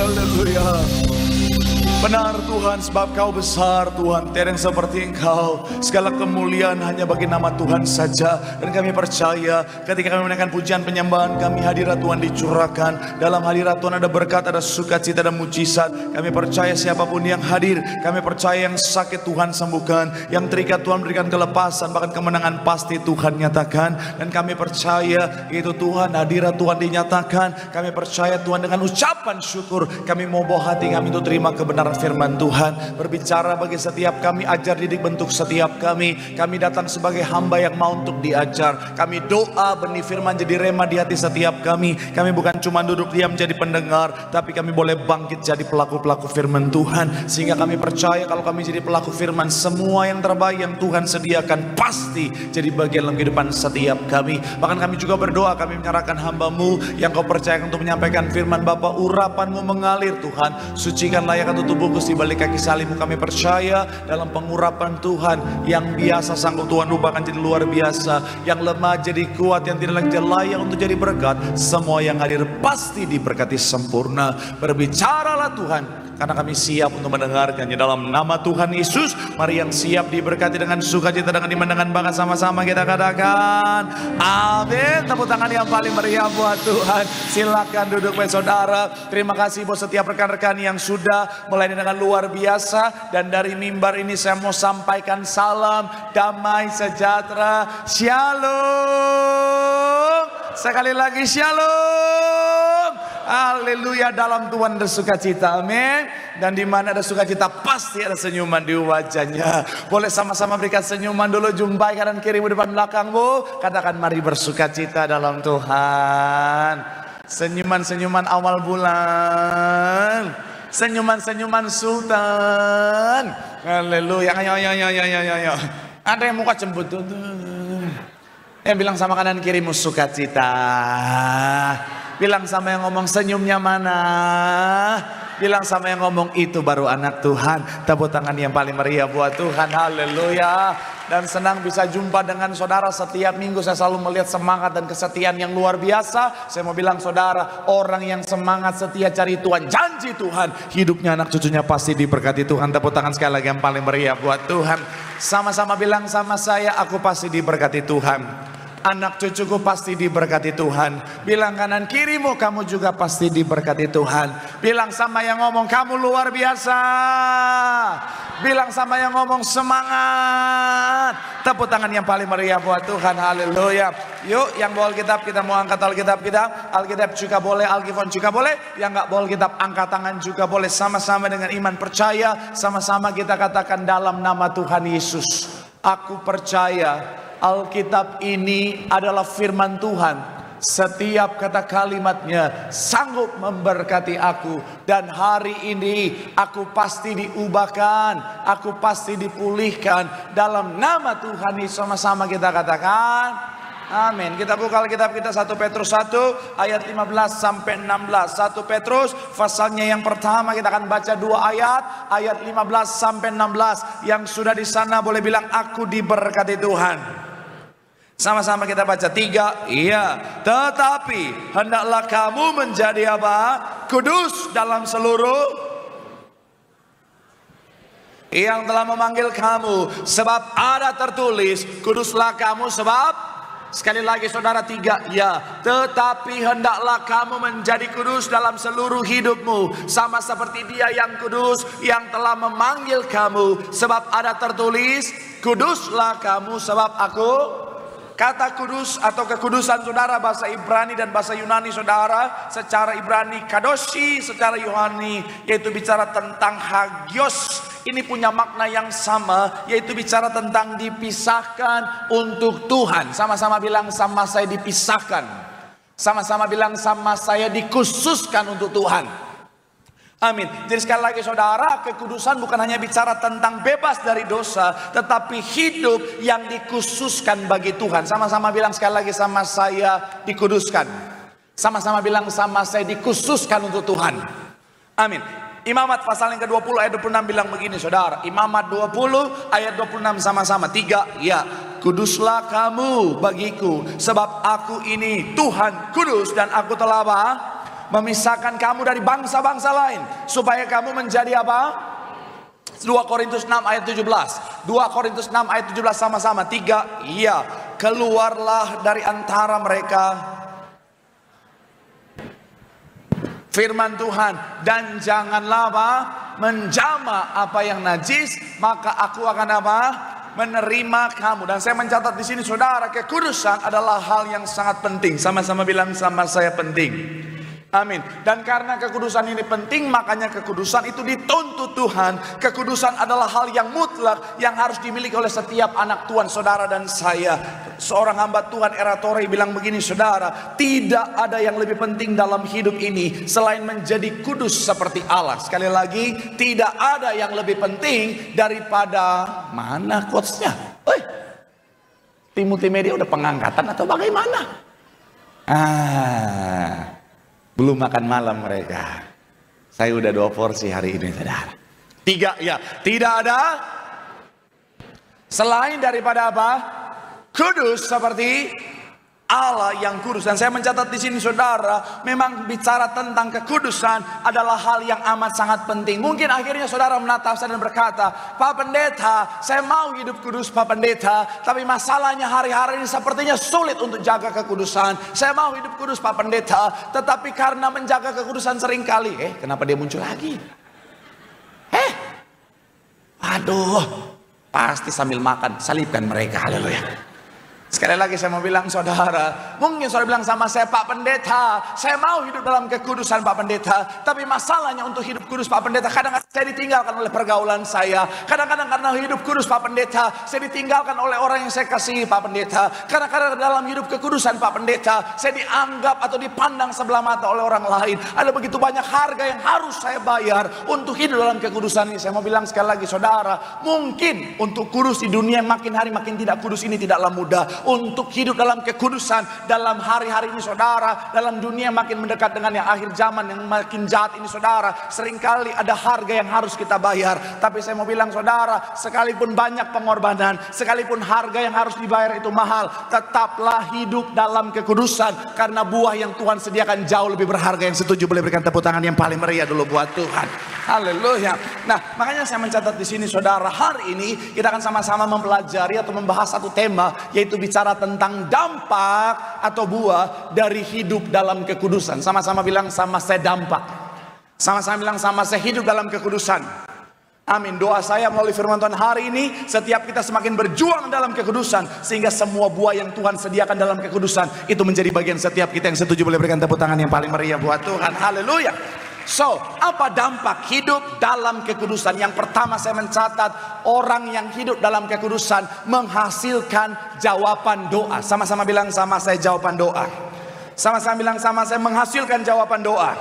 Haleluya. Benar Tuhan, sebab Kau besar Tuhan, tiada yang seperti Engkau. Segala kemuliaan hanya bagi nama Tuhan saja. Dan kami percaya ketika kami menaikkan pujian penyembahan kami, hadirat Tuhan dicurahkan. Dalam hadirat Tuhan ada berkat, ada sukacita, ada mujizat. Kami percaya siapapun yang hadir, kami percaya yang sakit Tuhan sembuhkan, yang terikat Tuhan berikan kelepasan, bahkan kemenangan pasti Tuhan nyatakan. Dan kami percaya itu Tuhan, hadirat Tuhan dinyatakan. Kami percaya Tuhan, dengan ucapan syukur kami mau bawa hati kami untuk terima kebenaran firman Tuhan. Berbicara bagi setiap kami, ajar didik bentuk setiap kami. Kami datang sebagai hamba yang mau untuk diajar. Kami doa benih firman jadi rema di hati setiap kami. Kami bukan cuma duduk diam jadi pendengar, tapi kami boleh bangkit jadi pelaku-pelaku firman Tuhan. Sehingga kami percaya kalau kami jadi pelaku firman, semua yang terbaik yang Tuhan sediakan pasti jadi bagian dalam kehidupan setiap kami. Bahkan kami juga berdoa, kami menyerahkan hamba-Mu yang Kau percayakan untuk menyampaikan firman Bapa. Urapan-Mu mengalir Tuhan, sucikan layak tubuh Gusti balik kaki salib-Mu. Kami percaya dalam pengurapan Tuhan, yang biasa sanggup Tuhan rubahkan jadi luar biasa, yang lemah jadi kuat, yang tidak lagi layak untuk jadi berkat. Semua yang hadir pasti diberkati sempurna. Berbicaralah Tuhan, karena kami siap untuk mendengarkannya dalam nama Tuhan Yesus. Mari yang siap diberkati dengan sukacita, dengan iman, dengan bangga, sama-sama kita katakan amin. Tepuk tangan yang paling meriah buat Tuhan. Silakan duduk saudara. Terima kasih buat setiap rekan-rekan yang sudah melayani dengan luar biasa. Dan dari mimbar ini saya mau sampaikan salam damai sejahtera. Shalom. Sekali lagi shalom. Haleluya. Dalam Tuhan ada sukacita, amin. Dan di mana ada sukacita pasti ada senyuman di wajahnya. Boleh sama-sama berikan senyuman dulu, jumpai kanan kirimu, depan belakangmu. Katakan mari bersukacita dalam Tuhan. Senyuman-senyuman awal bulan, senyuman-senyuman sultan. Haleluya. Ayo. Ada yang muka cembut tuh. Yang bilang sama kanan kirimu sukacita. Bilang sama yang ngomong senyumnya mana. Bilang sama yang ngomong itu baru anak Tuhan. Tepuk tangan yang paling meriah buat Tuhan. Haleluya. Dan senang bisa jumpa dengan saudara setiap minggu. Saya selalu melihat semangat dan kesetiaan yang luar biasa. Saya mau bilang saudara, orang yang semangat setia cari Tuhan, janji Tuhan, hidupnya anak cucunya pasti diberkati Tuhan. Tepuk tangan sekali lagi yang paling meriah buat Tuhan. Sama-sama bilang sama saya, aku pasti diberkati Tuhan. Anak cucuku pasti diberkati Tuhan. Bilang kanan kirimu, kamu juga pasti diberkati Tuhan. Bilang sama yang ngomong, kamu luar biasa. Bilang sama yang ngomong, semangat. Tepuk tangan yang paling meriah buat Tuhan. Haleluya. Yuk, yang bawa Alkitab kita mau angkat Alkitab kita. Alkitab juga boleh, Alkifon juga boleh. Yang gak bawa Alkitab angkat tangan juga boleh. Sama-sama dengan iman percaya. Sama-sama kita katakan dalam nama Tuhan Yesus, aku percaya Alkitab ini adalah firman Tuhan. Setiap kata kalimatnya sanggup memberkati aku. Dan hari ini aku pasti diubahkan, aku pasti dipulihkan. Dalam nama Tuhan Yesus, sama-sama kita katakan amin. Kita buka Alkitab kita 1 Petrus 1 ayat 15 sampai 16. 1 Petrus pasalnya yang pertama, kita akan baca 2 ayat 15 sampai 16. Yang sudah di sana boleh bilang aku diberkati Tuhan. Sama-sama kita baca 3. Iya. Tetapi hendaklah kamu menjadi apa? Kudus dalam seluruh yang telah memanggil kamu. Sebab ada tertulis, kuduslah kamu sebab. Sekali lagi saudara 3. Ya. Tetapi hendaklah kamu menjadi kudus dalam seluruh hidupmu, sama seperti Dia yang kudus yang telah memanggil kamu. Sebab ada tertulis, kuduslah kamu sebab aku. Kata kudus atau kekudusan saudara, bahasa Ibrani dan bahasa Yunani saudara, secara Ibrani kadoshi, secara Yunani yaitu bicara tentang hagios. Ini punya makna yang sama, yaitu bicara tentang dipisahkan untuk Tuhan. Sama-sama bilang sama saya dipisahkan. Sama-sama bilang sama saya dikhususkan untuk Tuhan. Amin. Jadi sekali lagi saudara, kekudusan bukan hanya bicara tentang bebas dari dosa, tetapi hidup yang dikhususkan bagi Tuhan. Sama-sama bilang sekali lagi sama saya dikuduskan. Sama-sama bilang sama saya dikhususkan untuk Tuhan. Amin. Imamat pasal yang ke-20 ayat 26 bilang begini saudara. Imamat 20 ayat 26 sama-sama. 3. Ya. Kuduslah kamu bagiku, sebab aku ini Tuhan kudus dan aku telah apa? Memisahkan kamu dari bangsa-bangsa lain supaya kamu menjadi apa? 2 Korintus 6 ayat 17. 2 Korintus 6 ayat 17 sama-sama. 3. Iya, keluarlah dari antara mereka. Firman Tuhan, dan janganlah apa? Menjamah apa yang najis, maka aku akan apa? Menerima kamu. Dan saya mencatat di sini, saudara, kekudusan adalah hal yang sangat penting. Sama-sama bilang sama saya, penting. Amin. Dan karena kekudusan ini penting, makanya kekudusan itu dituntut Tuhan. Kekudusan adalah hal yang mutlak yang harus dimiliki oleh setiap anak Tuhan, saudara dan saya. Seorang hamba Tuhan, Eratorei, bilang begini, saudara, tidak ada yang lebih penting dalam hidup ini selain menjadi kudus seperti Allah. Sekali lagi, tidak ada yang lebih penting daripada, mana quotes-nya? Tim multimedia udah pengangkatan atau bagaimana? Belum makan malam mereka. Saya udah 2 porsi hari ini, saudara. 3, ya, tidak ada selain daripada apa? Kudus seperti Allah yang kudus. Dan saya mencatat di sini, saudara, memang bicara tentang kekudusan adalah hal yang amat sangat penting. Mungkin akhirnya saudara menatap saya dan berkata, Pak Pendeta, saya mau hidup kudus Pak Pendeta, tapi masalahnya hari-hari ini sepertinya sulit untuk jaga kekudusan. Saya mau hidup kudus Pak Pendeta, tetapi karena menjaga kekudusan seringkali, kenapa dia muncul lagi? Aduh, pasti sambil makan, salibkan mereka, haleluya. Sekali lagi saya mau bilang, saudara, mungkin saudara bilang sama saya, Pak Pendeta, saya mau hidup dalam kekudusan Pak Pendeta, tapi masalahnya untuk hidup kudus Pak Pendeta, kadang-kadang saya ditinggalkan oleh pergaulan saya. Kadang-kadang karena hidup kudus Pak Pendeta, saya ditinggalkan oleh orang yang saya kasihi Pak Pendeta. Kadang-kadang dalam hidup kekudusan Pak Pendeta, saya dianggap atau dipandang sebelah mata oleh orang lain. Ada begitu banyak harga yang harus saya bayar untuk hidup dalam kekudusan ini. Saya mau bilang sekali lagi, saudara, mungkin untuk kudus di dunia yang makin hari makin tidak kudus ini tidaklah mudah. Untuk hidup dalam kekudusan dalam hari-hari ini, saudara, dalam dunia makin mendekat dengan yang akhir zaman yang makin jahat ini, saudara, seringkali ada harga yang harus kita bayar. Tapi saya mau bilang, saudara, sekalipun banyak pengorbanan, sekalipun harga yang harus dibayar itu mahal, tetaplah hidup dalam kekudusan, karena buah yang Tuhan sediakan jauh lebih berharga. Yang setuju boleh berikan tepuk tangan yang paling meriah dulu buat Tuhan. Haleluya. Nah, makanya saya mencatat di sini, saudara, hari ini kita akan sama-sama mempelajari atau membahas satu tema, yaitu bicara tentang dampak atau buah dari hidup dalam kekudusan. Sama-sama bilang sama saya, dampak. Sama-sama bilang sama saya, hidup dalam kekudusan. Amin. Doa saya melalui firman Tuhan hari ini, setiap kita semakin berjuang dalam kekudusan, sehingga semua buah yang Tuhan sediakan dalam kekudusan itu menjadi bagian setiap kita. Yang setuju boleh berikan tepuk tangan yang paling meriah buat Tuhan. Haleluya. So, apa dampak hidup dalam kekudusan? Yang pertama saya mencatat, orang yang hidup dalam kekudusan menghasilkan jawaban doa. Sama-sama bilang sama saya, jawaban doa. Sama-sama bilang sama saya, menghasilkan jawaban doa.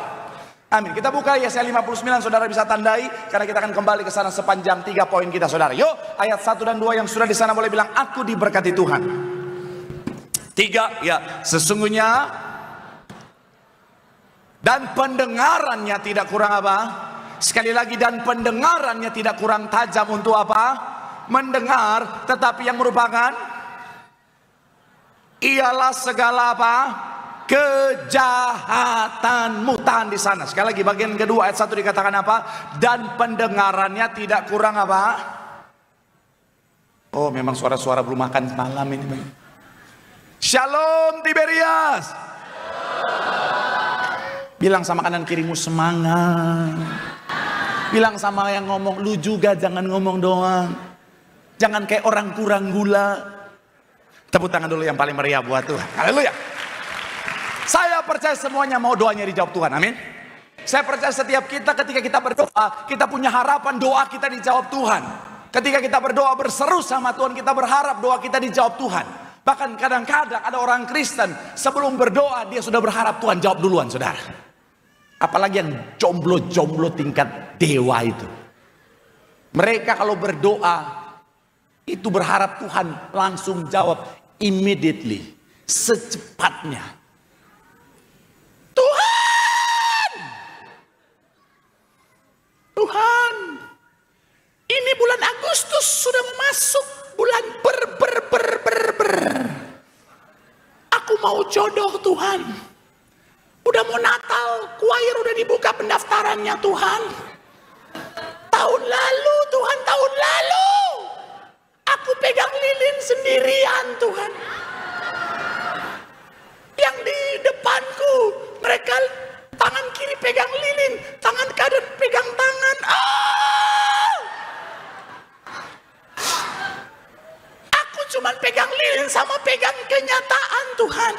Amin. Kita buka Yesaya 59, saudara bisa tandai, karena kita akan kembali ke sana sepanjang 3 poin kita, saudara. Yuk, ayat 1 dan 2 yang sudah di sana boleh bilang, aku diberkati Tuhan. 3, ya, sesungguhnya dan pendengarannya tidak kurang apa? Sekali lagi, dan pendengarannya tidak kurang tajam untuk apa? Mendengar, tetapi yang merupakan ialah segala apa? Kejahatanmu. Tahan di sana. Sekali lagi, bagian kedua ayat 1 dikatakan apa? Dan pendengarannya tidak kurang apa? Oh, memang suara-suara belum makan malam ini. Shalom Tiberias. Bilang sama kanan kirimu, semangat. Bilang sama yang ngomong, lu juga jangan ngomong doang. Jangan kayak orang kurang gula. Tepuk tangan dulu yang paling meriah buat Tuhan. Haleluya. Saya percaya semuanya mau doanya dijawab Tuhan. Amin. Saya percaya setiap kita ketika kita berdoa, kita punya harapan doa kita dijawab Tuhan. Ketika kita berdoa berseru sama Tuhan, kita berharap doa kita dijawab Tuhan. Bahkan kadang-kadang ada orang Kristen sebelum berdoa dia sudah berharap Tuhan jawab duluan, saudara. Apalagi yang jomblo-jomblo tingkat dewa itu. Mereka kalau berdoa itu berharap Tuhan langsung jawab immediately, secepatnya. Tuhan, ini bulan Agustus sudah masuk bulan ber. Aku mau jodoh Tuhan. Udah mau Natal choir udah dibuka pendaftarannya Tuhan. Tahun lalu Tuhan, tahun lalu aku pegang lilin sendirian Tuhan. Yang di depanku mereka tangan kiri pegang lilin, tangan kanan pegang tangan. Aku cuma pegang lilin sama pegang kenyataan Tuhan.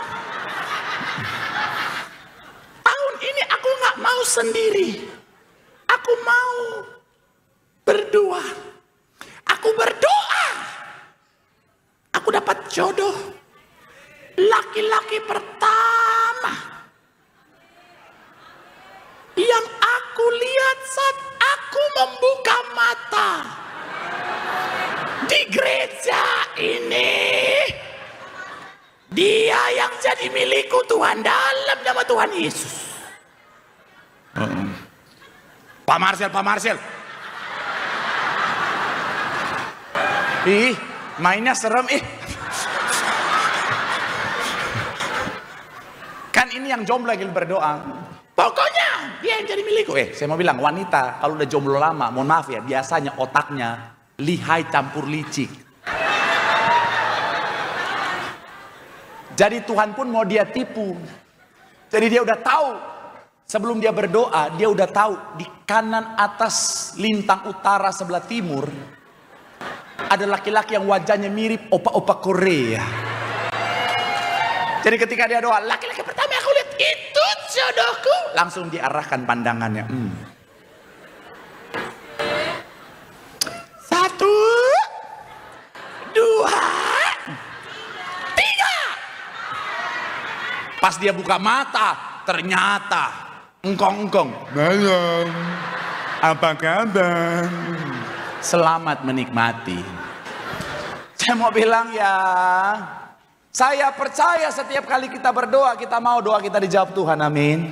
Tahun ini aku gak mau sendiri. Aku mau berdua. Aku berdoa. Aku dapat jodoh. Laki-laki pertama yang aku lihat saat aku membuka mata di gereja ini. Dia yang jadi milikku Tuhan dalam nama Tuhan Yesus. Pak Marcel. Ih, mainnya serem ih. Kan ini yang jomblo lagi berdoa. Pokoknya dia yang jadi milikku. Saya mau bilang wanita kalau udah jomblo lama, mohon maaf ya, biasanya otaknya lihai campur licik. Jadi Tuhan pun mau dia tipu. Jadi dia udah tahu sebelum dia berdoa, dia udah tahu di kanan atas lintang utara sebelah timur ada laki-laki yang wajahnya mirip opa-opa Korea. Jadi ketika dia doa, laki-laki pertama aku lihat itu jodohku, langsung diarahkan pandangannya. 1, 2, 3. Pas dia buka mata, ternyata engkong-engkong. Malam, apa kabar? Selamat menikmati. Saya mau bilang ya, saya percaya setiap kali kita berdoa, kita mau doa kita dijawab Tuhan, amin.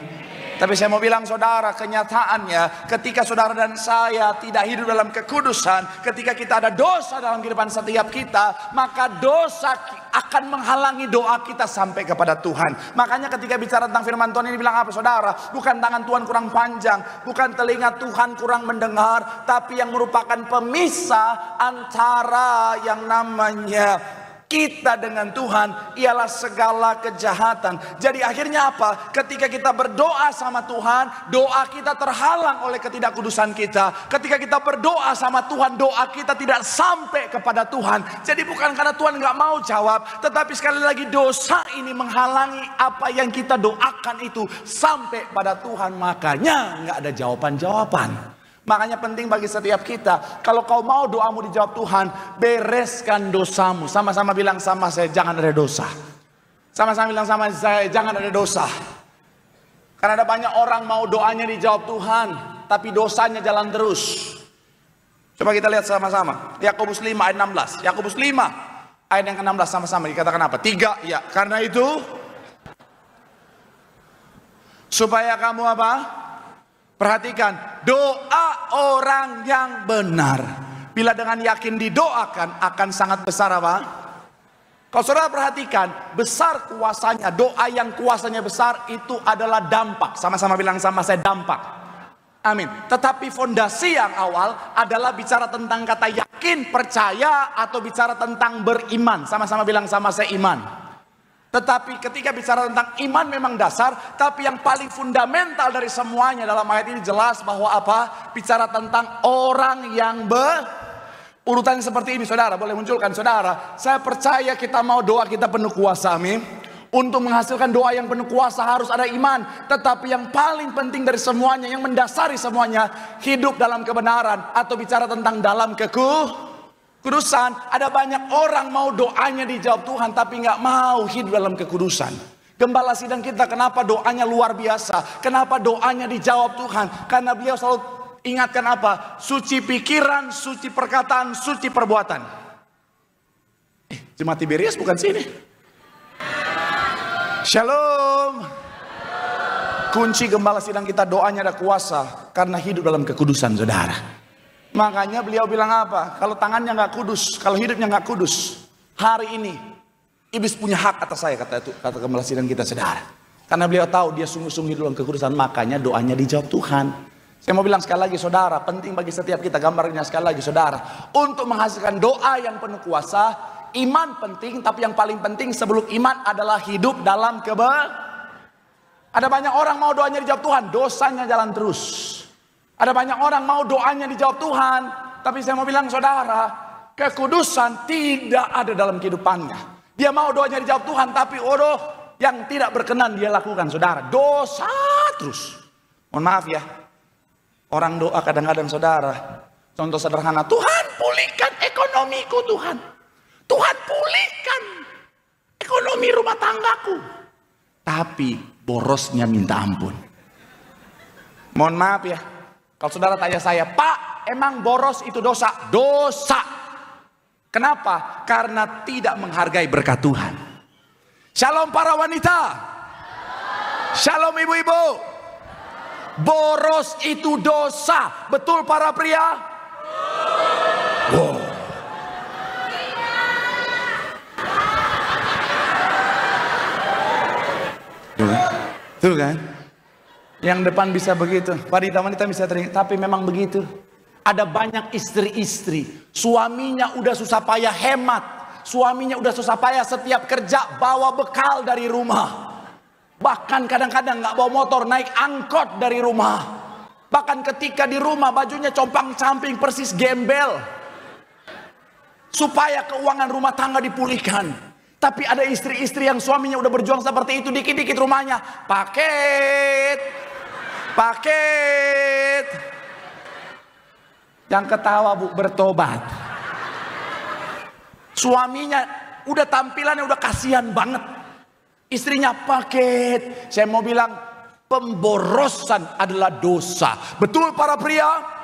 Tapi saya mau bilang saudara, kenyataannya ketika saudara dan saya tidak hidup dalam kekudusan, ketika kita ada dosa dalam kehidupan setiap kita, maka dosa akan menghalangi doa kita sampai kepada Tuhan. Makanya ketika bicara tentang firman Tuhan ini bilang apa saudara? Bukan tangan Tuhan kurang panjang, bukan telinga Tuhan kurang mendengar, tapi yang merupakan pemisah antara yang namanya kita dengan Tuhan ialah segala kejahatan. Jadi akhirnya apa? Ketika kita berdoa sama Tuhan, doa kita terhalang oleh ketidakkudusan kita. Ketika kita berdoa sama Tuhan, doa kita tidak sampai kepada Tuhan. Jadi bukan karena Tuhan nggak mau jawab, tetapi sekali lagi dosa ini menghalangi apa yang kita doakan itu sampai pada Tuhan. Makanya nggak ada jawaban-jawaban. Makanya penting bagi setiap kita, kalau kau mau doamu dijawab Tuhan, bereskan dosamu. Sama-sama bilang sama saya, jangan ada dosa. Sama-sama bilang sama saya, jangan ada dosa. Karena ada banyak orang mau doanya dijawab Tuhan, tapi dosanya jalan terus. Coba kita lihat sama-sama. Yakobus 5 ayat 16. Yakobus 5 ayat yang ke-16 sama-sama dikatakan apa? 3, ya. Karena itu supaya kamu apa? Perhatikan, doa orang yang benar bila dengan yakin didoakan akan sangat besar apa? Kalau saudara perhatikan, besar kuasanya, doa yang kuasanya besar itu adalah dampak. Sama-sama bilang sama saya, dampak. Amin. Tetapi fondasi yang awal adalah bicara tentang kata yakin, percaya, atau bicara tentang beriman. Sama-sama bilang sama saya, iman. Tetapi ketika bicara tentang iman memang dasar, tapi yang paling fundamental dari semuanya dalam ayat ini jelas bahwa apa? Bicara tentang orang yang urutannya seperti ini, saudara. Boleh munculkan, saudara. Saya percaya kita mau doa kita penuh kuasa, amin. Untuk menghasilkan doa yang penuh kuasa harus ada iman. Tetapi yang paling penting dari semuanya, yang mendasari semuanya, hidup dalam kebenaran. Atau bicara tentang dalam kekudusan. Ada banyak orang mau doanya dijawab Tuhan tapi nggak mau hidup dalam kekudusan. Gembala sidang kita kenapa doanya luar biasa? Kenapa doanya dijawab Tuhan? Karena beliau selalu ingatkan apa? Suci pikiran, suci perkataan, suci perbuatan. Jemaat Tiberias bukan sini. Shalom. Kunci gembala sidang kita doanya ada kuasa karena hidup dalam kekudusan, saudara. Makanya beliau bilang apa? Kalau tangannya nggak kudus, kalau hidupnya nggak kudus, hari ini iblis punya hak atas saya, kata gembala sidang kita, saudara. Karena beliau tahu dia sungguh-sungguh dalam kekudusan, makanya doanya dijawab Tuhan. Saya mau bilang sekali lagi saudara, penting bagi setiap kita, gambarnya sekali lagi saudara, untuk menghasilkan doa yang penuh kuasa, iman penting, tapi yang paling penting sebelum iman adalah hidup dalam Ada banyak orang mau doanya dijawab Tuhan, dosanya jalan terus. Ada banyak orang mau doanya dijawab Tuhan, tapi saya mau bilang saudara, kekudusan tidak ada dalam kehidupannya. Dia mau doanya dijawab Tuhan, tapi yang tidak berkenan dia lakukan, saudara. Dosa terus. Mohon maaf ya. Orang doa kadang-kadang saudara. Contoh sederhana, Tuhan pulihkan ekonomiku Tuhan. Tuhan pulihkan ekonomi rumah tanggaku. Tapi borosnya minta ampun. Mohon maaf ya. Kalau saudara tanya saya, Pak, emang boros itu dosa? Dosa. Kenapa? Karena tidak menghargai berkat Tuhan. Shalom para wanita. Shalom ibu-ibu. Boros itu dosa. Betul para pria? Wow. Tuh kan? Yang depan bisa begitu, wanita-wanita bisa teringat, tapi memang begitu. Ada banyak istri-istri, suaminya udah susah payah hemat, suaminya udah susah payah setiap kerja bawa bekal dari rumah. Bahkan kadang-kadang nggak bawa motor, naik angkot dari rumah. Bahkan ketika di rumah bajunya compang-camping persis gembel. Supaya keuangan rumah tangga dipulihkan. Tapi ada istri-istri yang suaminya udah berjuang seperti itu, dikit-dikit rumahnya paket. Yang ketawa bu, bertobat. Suaminya udah tampilannya udah kasihan banget. Istrinya paket. Saya mau bilang pemborosan adalah dosa. Betul para pria?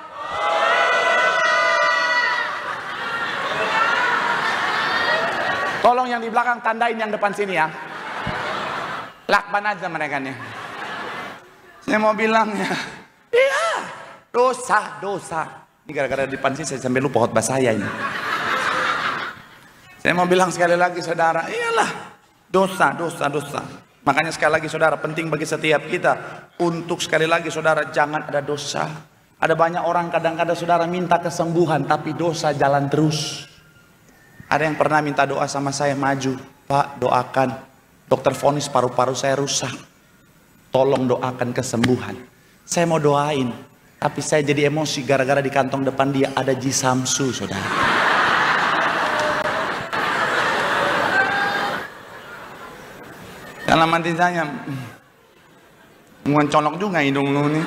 Tolong yang di belakang tandain yang depan sini ya. Lakban aja mereka nih. Saya mau bilang ya, iya, dosa. Ini gara-gara di depan sini saya sampai lupa khotbah saya ini. Saya mau bilang sekali lagi saudara, iyalah, dosa. Makanya sekali lagi saudara, penting bagi setiap kita untuk sekali lagi saudara jangan ada dosa. Ada banyak orang kadang-kadang saudara minta kesembuhan tapi dosa jalan terus. Ada yang pernah minta doa sama saya, maju, Pak doakan, dokter vonis paru-paru saya rusak, tolong doakan kesembuhan. Saya mau doain, tapi saya jadi emosi gara-gara di kantong depan dia ada Jisamsu saudara. Dalam hati saya, mencolok juga hidung lu nih.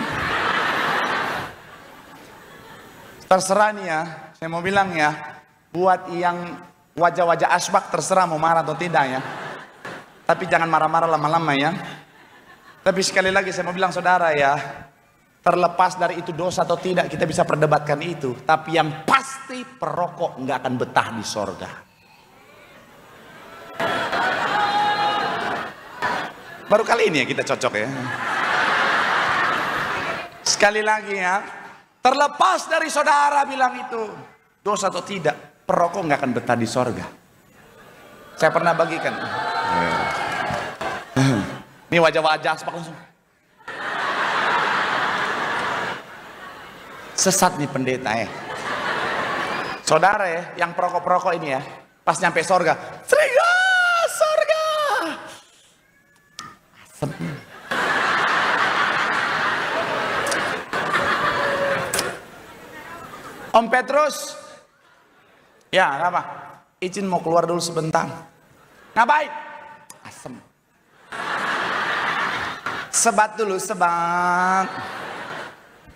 Terserah nih ya, saya mau bilang ya, buat yang wajah-wajah asbak terserah mau marah atau tidak ya. Tapi jangan marah-marah lama-lama ya. Tapi sekali lagi saya mau bilang saudara ya, terlepas dari itu dosa atau tidak kita bisa perdebatkan itu. Tapi yang pasti perokok nggak akan betah di sorga. Baru kali ini ya kita cocok ya. Sekali lagi ya, terlepas dari saudara bilang itu dosa atau tidak, perokok nggak akan betah di sorga. Saya pernah bagikan. Ini wajah-wajah aspak langsung. Sesat nih pendeta ya. Saudara ya, yang perokok-perokok ini ya, pas nyampe sorga, sorga. Asem. Om Petrus, ya apa? Izin mau keluar dulu sebentar. Ngapain? Asem. Sebat dulu, sebat.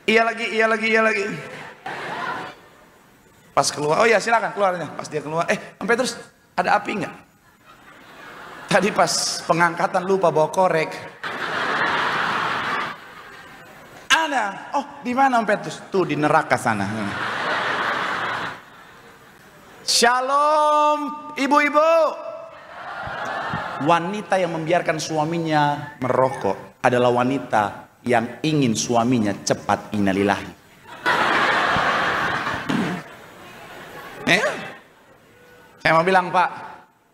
Iya lagi. Pas keluar, oh ya silakan keluarnya. Pas dia keluar, Om Petrus ada api nggak? Tadi pas pengangkatan lupa bawa korek. Ada. Oh di mana Om Petrus? Tuh di neraka sana. Shalom ibu-ibu. Wanita yang membiarkan suaminya merokok adalah wanita yang ingin suaminya cepat innalillahi. Saya mau bilang Pak,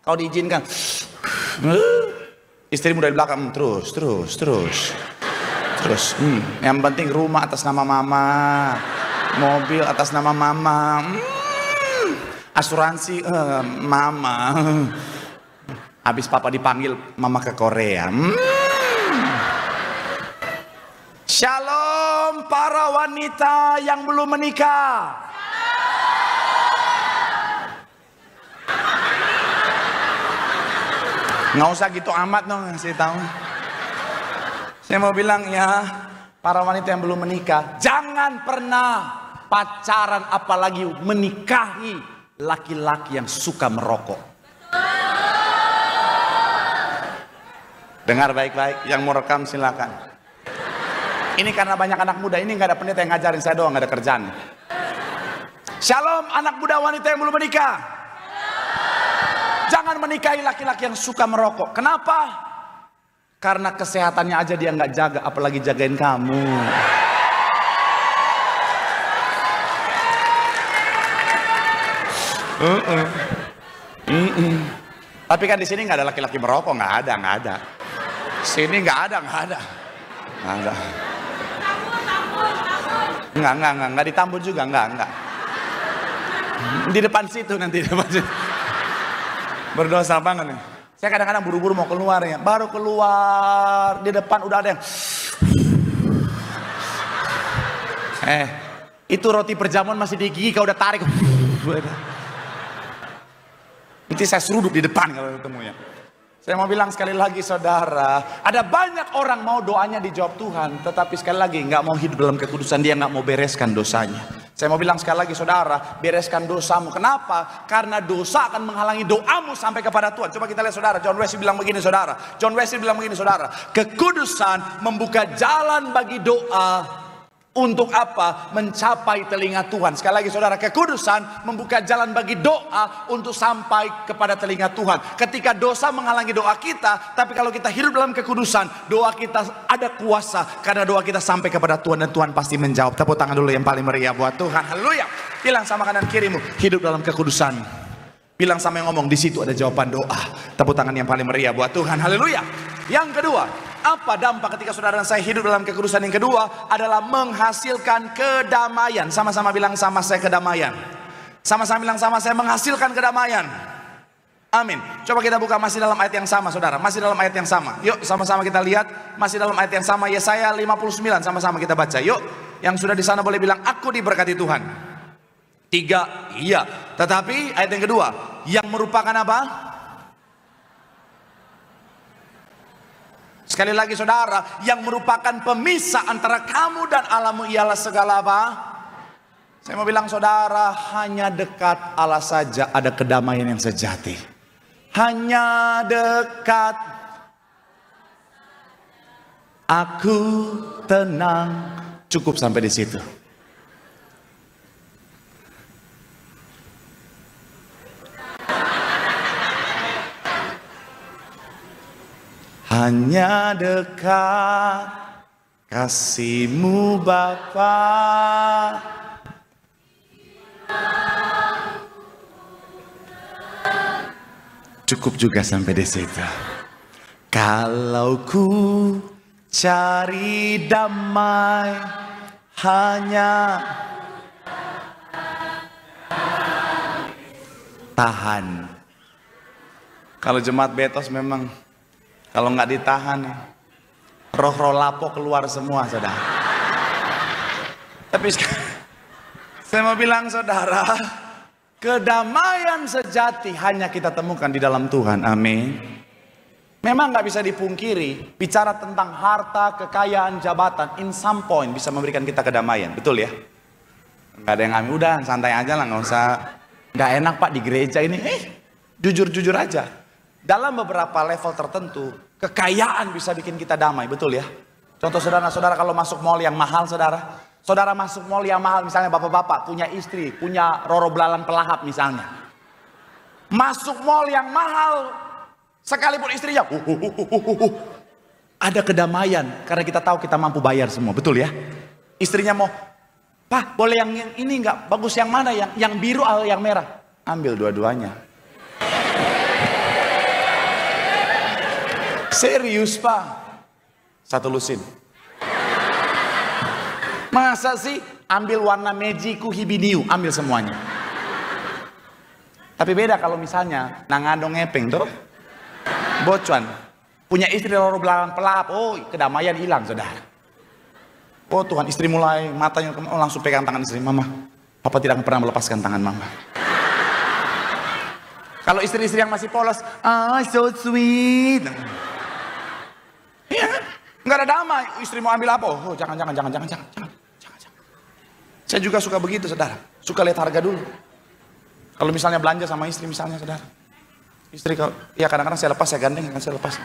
kau diizinkan. Istrimu dari belakang, terus. Yang penting rumah atas nama mama, mobil atas nama mama, asuransi mama. Habis papa dipanggil mama ke Korea. Shalom para wanita yang belum menikah. Nggak usah gitu amat dong ngasih tahu. Saya mau bilang ya, para wanita yang belum menikah, jangan pernah pacaran apalagi menikahi laki-laki yang suka merokok. Dengar baik-baik, yang mau rekam silakan. Ini karena banyak anak muda, ini nggak ada pendeta yang ngajarin saya doang, nggak ada kerjaan. Shalom anak muda wanita yang belum menikah. Jangan menikahi laki-laki yang suka merokok. Kenapa? Karena kesehatannya aja dia nggak jaga, apalagi jagain kamu. Tapi kan di sini nggak ada laki-laki merokok, nggak ada. Sini nggak ada. Nggak di Tambun juga, nggak. Di depan situ nanti, Berdosa banget nih. Saya kadang-kadang buru-buru mau keluar ya, baru keluar di depan udah ada yang itu roti perjamuan masih di gigi, kau udah tarik. Nanti saya seruduk di depan kalau ketemunya. Saya mau bilang sekali lagi saudara, ada banyak orang mau doanya dijawab Tuhan, tetapi sekali lagi nggak mau hidup dalam kekudusan, dia nggak mau bereskan dosanya. Saya mau bilang sekali lagi saudara, bereskan dosamu. Kenapa? Karena dosa akan menghalangi doamu sampai kepada Tuhan. Coba kita lihat saudara, John Wesley bilang begini saudara. Kekudusan membuka jalan bagi doa. Untuk apa? Mencapai telinga Tuhan. Sekali lagi saudara, kekudusan membuka jalan bagi doa untuk sampai kepada telinga Tuhan. Ketika dosa menghalangi doa kita, tapi kalau kita hidup dalam kekudusan, doa kita ada kuasa. Karena doa kita sampai kepada Tuhan dan Tuhan pasti menjawab. Tepuk tangan dulu yang paling meriah buat Tuhan. Haleluya. Bilang sama kanan kirimu, hidup dalam kekudusan. Bilang sama yang ngomong, di situ ada jawaban doa. Tepuk tangan yang paling meriah buat Tuhan. Haleluya. Yang kedua, apa dampak ketika saudara dan saya hidup dalam kekudusan? Yang kedua adalah menghasilkan kedamaian. Sama-sama bilang sama saya kedamaian. Sama-sama bilang sama saya menghasilkan kedamaian. Amin. Coba kita buka masih dalam ayat yang sama saudara. Masih dalam ayat yang sama. Yuk sama-sama kita lihat. Masih dalam ayat yang sama. Yesaya 59. Sama-sama kita baca. Yuk. Yang sudah di sana boleh bilang aku diberkati Tuhan. 3. Iya. Tetapi ayat yang kedua. Yang merupakan apa? Sekali lagi saudara, yang merupakan pemisah antara kamu dan Allahmu ialah segala apa? Saya mau bilang saudara, hanya dekat Allah saja ada kedamaian yang sejati. Hanya dekat aku tenang. Cukup sampai di situ. Hanya dekat kasih-Mu Bapa. Cukup juga sampai di situ. Kalau ku cari damai hanya tahan. Kalau jemaat Betos memang kalau nggak ditahan, roh-roh lapo keluar semua, saudara. Tapi saya mau bilang, saudara, kedamaian sejati hanya kita temukan di dalam Tuhan. Amin. Memang nggak bisa dipungkiri, bicara tentang harta, kekayaan, jabatan, in some point bisa memberikan kita kedamaian, betul ya? Nggak ada yang amin, udah santai aja lah, nggak usah. Nggak enak Pak di gereja ini, jujur-jujur aja. Dalam beberapa level tertentu, kekayaan bisa bikin kita damai, betul ya? Contoh saudara-saudara kalau masuk mall yang mahal, saudara masuk mall yang mahal, misalnya bapak-bapak punya istri, punya roro belalang pelahap misalnya. Masuk mall yang mahal, sekalipun istrinya, ada kedamaian, karena kita tahu kita mampu bayar semua, betul ya? Istrinya mau, Pak boleh yang ini enggak, bagus yang mana, yang biru atau yang merah? Ambil dua-duanya. Serius Pak? Satu lusin. Masa sih? Ambil warna Mejiku Hibiniu, ambil semuanya. Tapi beda kalau misalnya nangadong ngepeng tuh, bocuan, punya istri lalu belakang pelap, oh kedamaian hilang saudara. Oh Tuhan, istri mulai matanya langsung pegang tangan istri, mama, papa tidak pernah melepaskan tangan mama. Kalau istri-istri yang masih polos, so sweet. Iya, nggak ada damai. Istri mau ambil apa? Oh jangan. Saya juga suka begitu saudara, suka lihat harga dulu. Kalau misalnya belanja sama istri misalnya saudara, istri kalau ya kadang-kadang saya lepas, saya gandeng, saya lepas.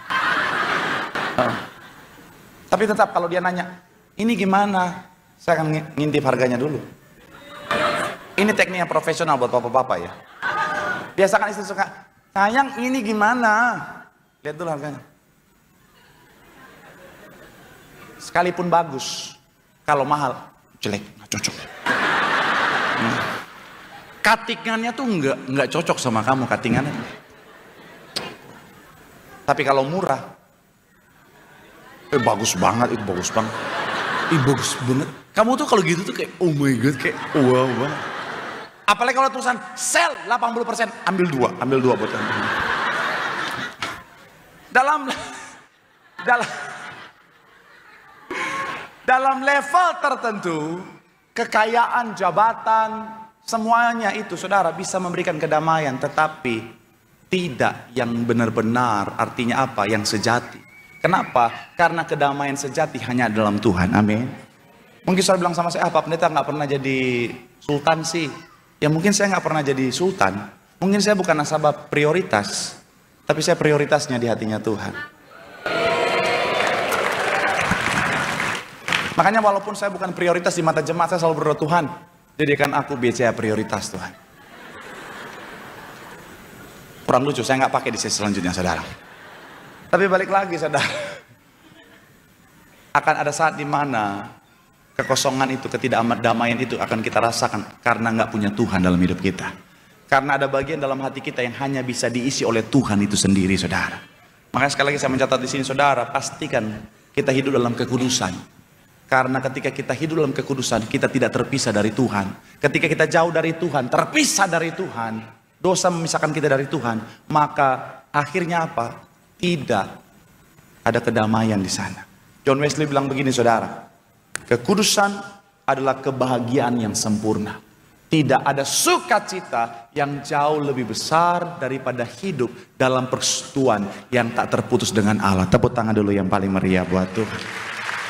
Tapi tetap kalau dia nanya, ini gimana? Saya akan ngintip harganya dulu. Ini teknik yang profesional buat bapak-bapak ya. Biasakan istri suka, sayang ini gimana? Lihat dulu harganya. Sekalipun bagus, kalau mahal, jelek, nggak cocok. Cuttingannya tuh nggak cocok sama kamu cuttingannya. Tapi kalau murah, bagus banget, itu bagus banget. Bagus banget. Kamu tuh kalau gitu tuh kayak oh my god, kayak wow banget. Apalagi kalau tulisan sell 80%, ambil dua buat kamu. Dalam level tertentu, kekayaan, jabatan, semuanya itu saudara bisa memberikan kedamaian, tetapi tidak yang benar-benar, artinya apa? Yang sejati. Kenapa? Karena kedamaian sejati hanya dalam Tuhan. Amin. Mungkin saudara bilang sama saya, apa pendeta nggak pernah jadi sultan sih? Ya mungkin saya nggak pernah jadi sultan. Mungkin saya bukan nasabah prioritas, tapi saya prioritasnya di hatinya Tuhan. Makanya walaupun saya bukan prioritas di mata jemaat, saya selalu berdoa, Tuhan, jadikan aku BCA prioritas Tuhan. Kurang lucu, saya nggak pakai di sesi selanjutnya saudara. Tapi balik lagi saudara, akan ada saat di mana kekosongan itu, ketidakdamaian itu akan kita rasakan karena nggak punya Tuhan dalam hidup kita. Karena ada bagian dalam hati kita yang hanya bisa diisi oleh Tuhan itu sendiri saudara. Makanya sekali lagi saya mencatat di sini saudara, pastikan kita hidup dalam kekudusan. Karena ketika kita hidup dalam kekudusan, kita tidak terpisah dari Tuhan. Ketika kita jauh dari Tuhan, terpisah dari Tuhan, dosa memisahkan kita dari Tuhan, maka akhirnya apa? Tidak ada kedamaian di sana. John Wesley bilang begini saudara, kekudusan adalah kebahagiaan yang sempurna. Tidak ada sukacita yang jauh lebih besar daripada hidup dalam persekutuan yang tak terputus dengan Allah. Tepuk tangan dulu yang paling meriah buat Tuhan.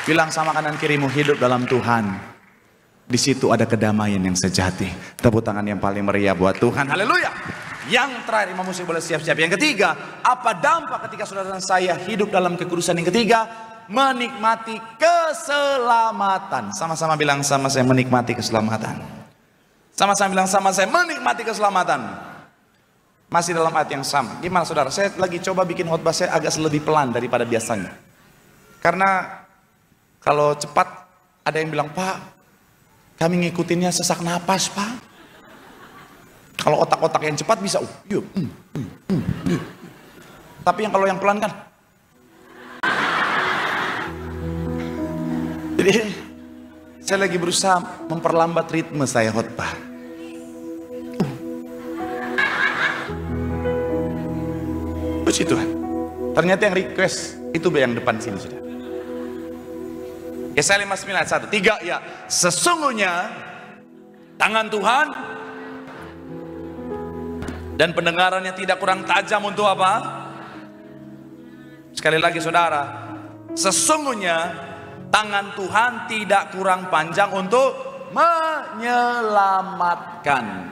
Bilang sama kanan kirimu, hidup dalam Tuhan. Di situ ada kedamaian yang sejati. Tepuk tangan yang paling meriah buat Tuhan. Haleluya. Yang terakhir, imam musik boleh siap-siap. Yang ketiga, apa dampak ketika saudara dan saya hidup dalam kekudusan? Yang ketiga, menikmati keselamatan. Sama-sama bilang sama saya, menikmati keselamatan. Sama-sama bilang sama saya, menikmati keselamatan. Masih dalam ayat yang sama. Gimana saudara? Saya lagi coba bikin khotbah saya agak lebih pelan daripada biasanya. Karena kalau cepat ada yang bilang, Pak, kami ngikutinnya sesak napas, Pak. Kalau otak-otak yang cepat bisa, tapi yang kalau yang pelan kan. Jadi saya lagi berusaha memperlambat ritme saya khotbah. Puji Tuhan. Ternyata yang request itu yang depan sini sudah. Yesaya 59 ayat 1, 3 ya. Sesungguhnya tangan Tuhan dan pendengarannya tidak kurang tajam untuk apa? Sekali lagi saudara, sesungguhnya tangan Tuhan tidak kurang panjang untuk menyelamatkan.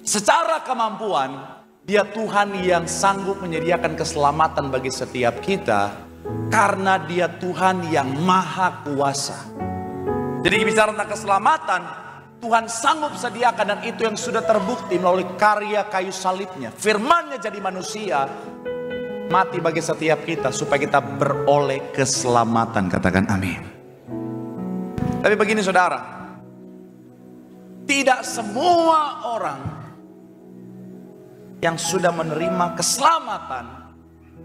Secara kemampuan, Dia Tuhan yang sanggup menyediakan keselamatan bagi setiap kita. Karena Dia Tuhan yang maha kuasa. Jadi bicara tentang keselamatan, Tuhan sanggup sediakan, dan itu yang sudah terbukti melalui karya kayu salibnya. Firman-Nya jadi manusia, mati bagi setiap kita supaya kita beroleh keselamatan. Katakan amin. Tapi begini saudara, tidak semua orang yang sudah menerima keselamatan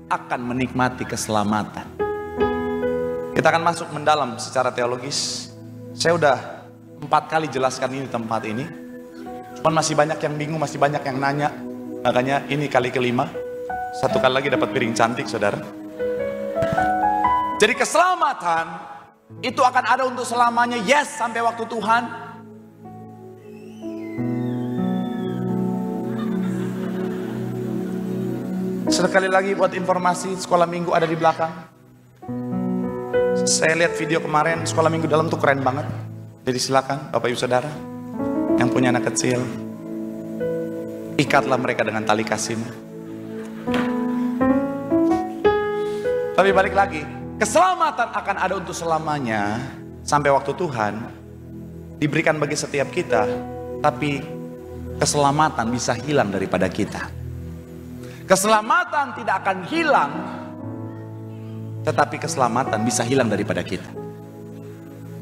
akan menikmati keselamatan. Kita akan masuk mendalam secara teologis. Saya udah 4 kali jelaskan ini tempat ini. Cuman masih banyak yang bingung, masih banyak yang nanya. Makanya ini kali kelima. 1 kali lagi dapat piring cantik, saudara. Jadi keselamatan itu akan ada untuk selamanya. Yes, sampai waktu Tuhan. Sekali lagi buat informasi, sekolah minggu ada di belakang. Saya lihat video kemarin, sekolah minggu dalam tuh keren banget. Jadi silakan Bapak Ibu Saudara yang punya anak kecil, ikatlah mereka dengan tali kasihmu. Tapi balik lagi, keselamatan akan ada untuk selamanya sampai waktu Tuhan diberikan bagi setiap kita. Tapi keselamatan bisa hilang daripada kita. Keselamatan tidak akan hilang, tetapi keselamatan bisa hilang daripada kita.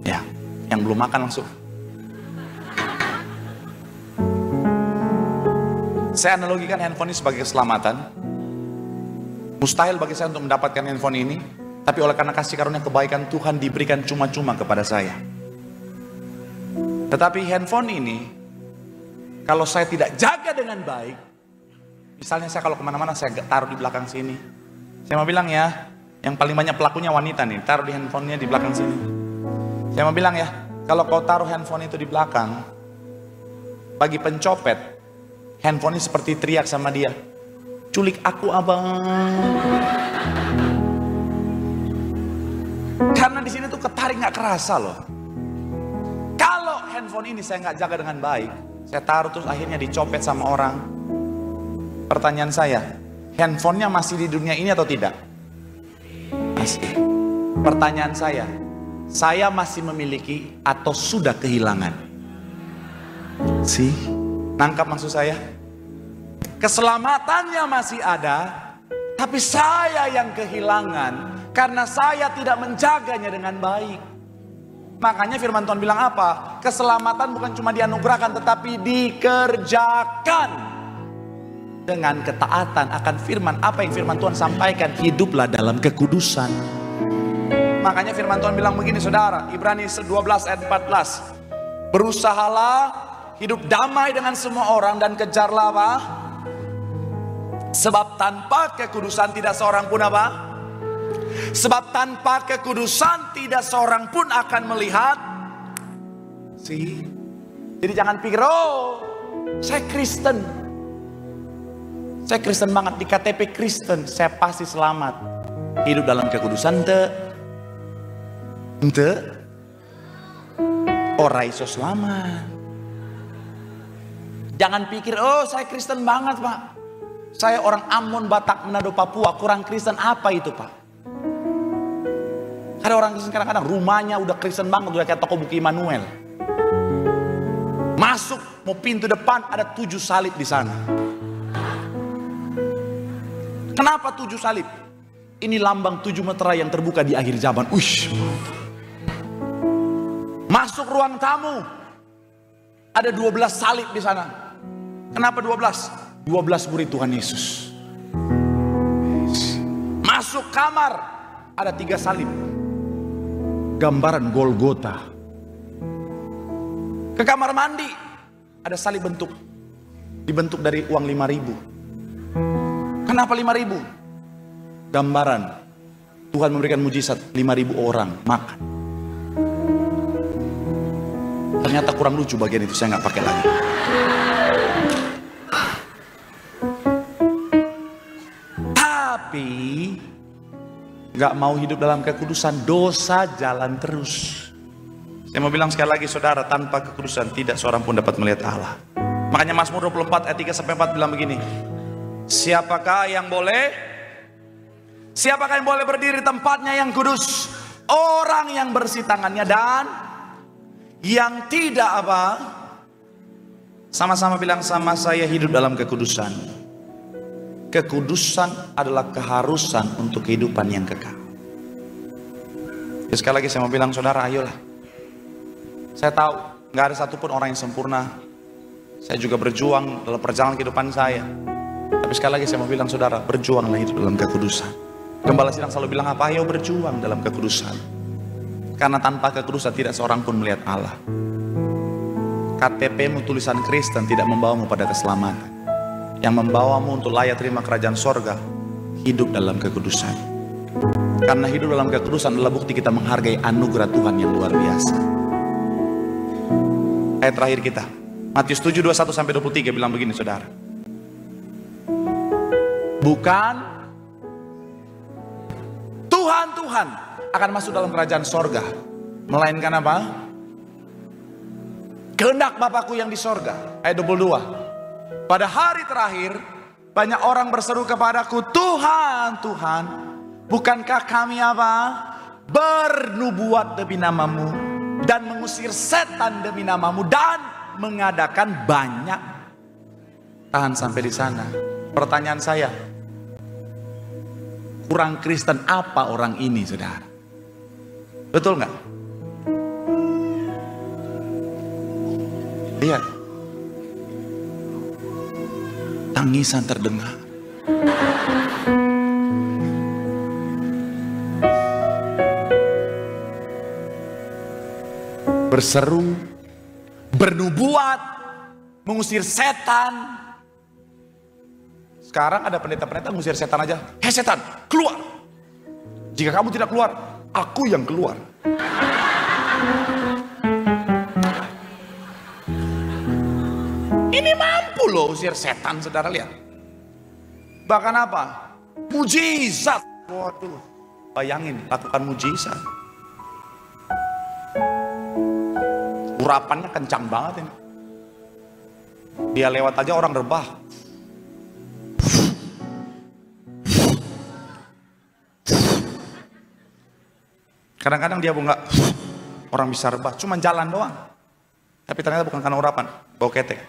Ya, yang belum makan langsung. Saya analogikan handphone ini sebagai keselamatan. Mustahil bagi saya untuk mendapatkan handphone ini, tapi oleh karena kasih karunia kebaikan Tuhan diberikan cuma-cuma kepada saya. Tetapi handphone ini, kalau saya tidak jaga dengan baik, misalnya saya kalau kemana-mana saya taruh di belakang sini. Saya mau bilang ya, yang paling banyak pelakunya wanita nih, taruh di handphonenya di belakang sini. Saya mau bilang ya, kalau kau taruh handphone itu di belakang, bagi pencopet, handphone ini seperti teriak sama dia, culik aku abang. Karena di sini tuh ketarik nggak kerasa loh. Kalau handphone ini saya nggak jaga dengan baik, saya taruh terus akhirnya dicopet sama orang. Pertanyaan saya, handphonenya masih di dunia ini atau tidak? Masih. Pertanyaan saya masih memiliki atau sudah kehilangan? Nangkap maksud saya? Keselamatannya masih ada, tapi saya yang kehilangan karena saya tidak menjaganya dengan baik. Makanya firman Tuhan bilang apa? Keselamatan bukan cuma dianugerahkan, tetapi dikerjakan. Dengan ketaatan akan firman, apa yang firman Tuhan sampaikan, hiduplah dalam kekudusan. Makanya firman Tuhan bilang begini saudara, Ibrani 12 ayat 14, berusahalah hidup damai dengan semua orang dan kejarlah apa? Sebab tanpa kekudusan tidak seorang pun apa? Sebab tanpa kekudusan tidak seorang pun akan melihat. Jadi jangan pikir, oh saya Kristen, saya Kristen banget, di KTP Kristen, saya pasti selamat. Hidup dalam kekudusan, ente, ora iso selamat. Jangan pikir, oh saya Kristen banget Pak, saya orang Ambon, Batak, Manado, Papua, kurang Kristen. Apa itu Pak? Ada orang Kristen kadang-kadang rumahnya udah Kristen banget, udah kayak toko buku Immanuel. Masuk, mau pintu depan ada 7 salib di sana. Kenapa 7 salib? Ini lambang 7 meterai yang terbuka di akhir zaman. Uish. Masuk ruang tamu, ada 12 salib di sana. Kenapa 12? 12 murid Tuhan Yesus. Masuk kamar, ada 3 salib, gambaran Golgota. Ke kamar mandi, ada salib dibentuk dari uang 5.000. Kenapa 5.000? Gambaran Tuhan memberikan mujizat 5.000 orang makan. Ternyata kurang lucu bagian itu, saya nggak pakai lagi. Tapi nggak mau hidup dalam kekudusan, dosa jalan terus. Saya mau bilang sekali lagi saudara, tanpa kekudusan tidak seorang pun dapat melihat Allah. Makanya Mazmur 24 ayat 3-4 bilang begini, Siapakah yang boleh berdiri tempatnya yang kudus? Orang yang bersih tangannya dan yang tidak apa? Sama-sama bilang sama saya, hidup dalam kekudusan. Kekudusan adalah keharusan untuk kehidupan yang kekal. Sekali lagi saya mau bilang saudara, ayolah. Saya tahu nggak ada satupun orang yang sempurna. Saya juga berjuang dalam perjalanan kehidupan saya. Tapi sekali lagi saya mau bilang saudara, berjuanglah hidup dalam kekudusan. Gembala sidang selalu bilang apa? Ayo berjuang dalam kekudusan. Karena tanpa kekudusan tidak seorang pun melihat Allah. KTP-mu tulisan Kristen tidak membawamu pada keselamatan. Yang membawamu untuk layak terima kerajaan sorga, hidup dalam kekudusan. Karena hidup dalam kekudusan adalah bukti kita menghargai anugerah Tuhan yang luar biasa. Ayat terakhir kita, Matius 7, 21-23 bilang begini saudara. Bukan Tuhan akan masuk dalam kerajaan sorga, melainkan apa? Kehendak Bapakku yang di sorga. Ayat 22. Pada hari terakhir banyak orang berseru kepadaku, Tuhan, Tuhan, bukankah kami apa? Bernubuat demi namamu dan mengusir setan demi namamu dan mengadakan banyak. Tahan sampai di sana. Pertanyaan saya, kurang Kristen apa orang ini saudara? Betul nggak? Lihat, tangisan terdengar. Berseru, bernubuat, mengusir setan. Sekarang ada pendeta-pendeta mengusir setan aja. Hei setan, keluar. Jika kamu tidak keluar, aku yang keluar. Ini mampu loh usir setan, saudara lihat. Bahkan apa? Mujizat. Waduh, bayangin lakukan mujizat. Urapannya kencang banget ini. Dia lewat aja orang rebah. Kadang-kadang dia nggak, orang bisa rebah, cuma jalan doang. Tapi ternyata bukan karena urapan, bau ketek.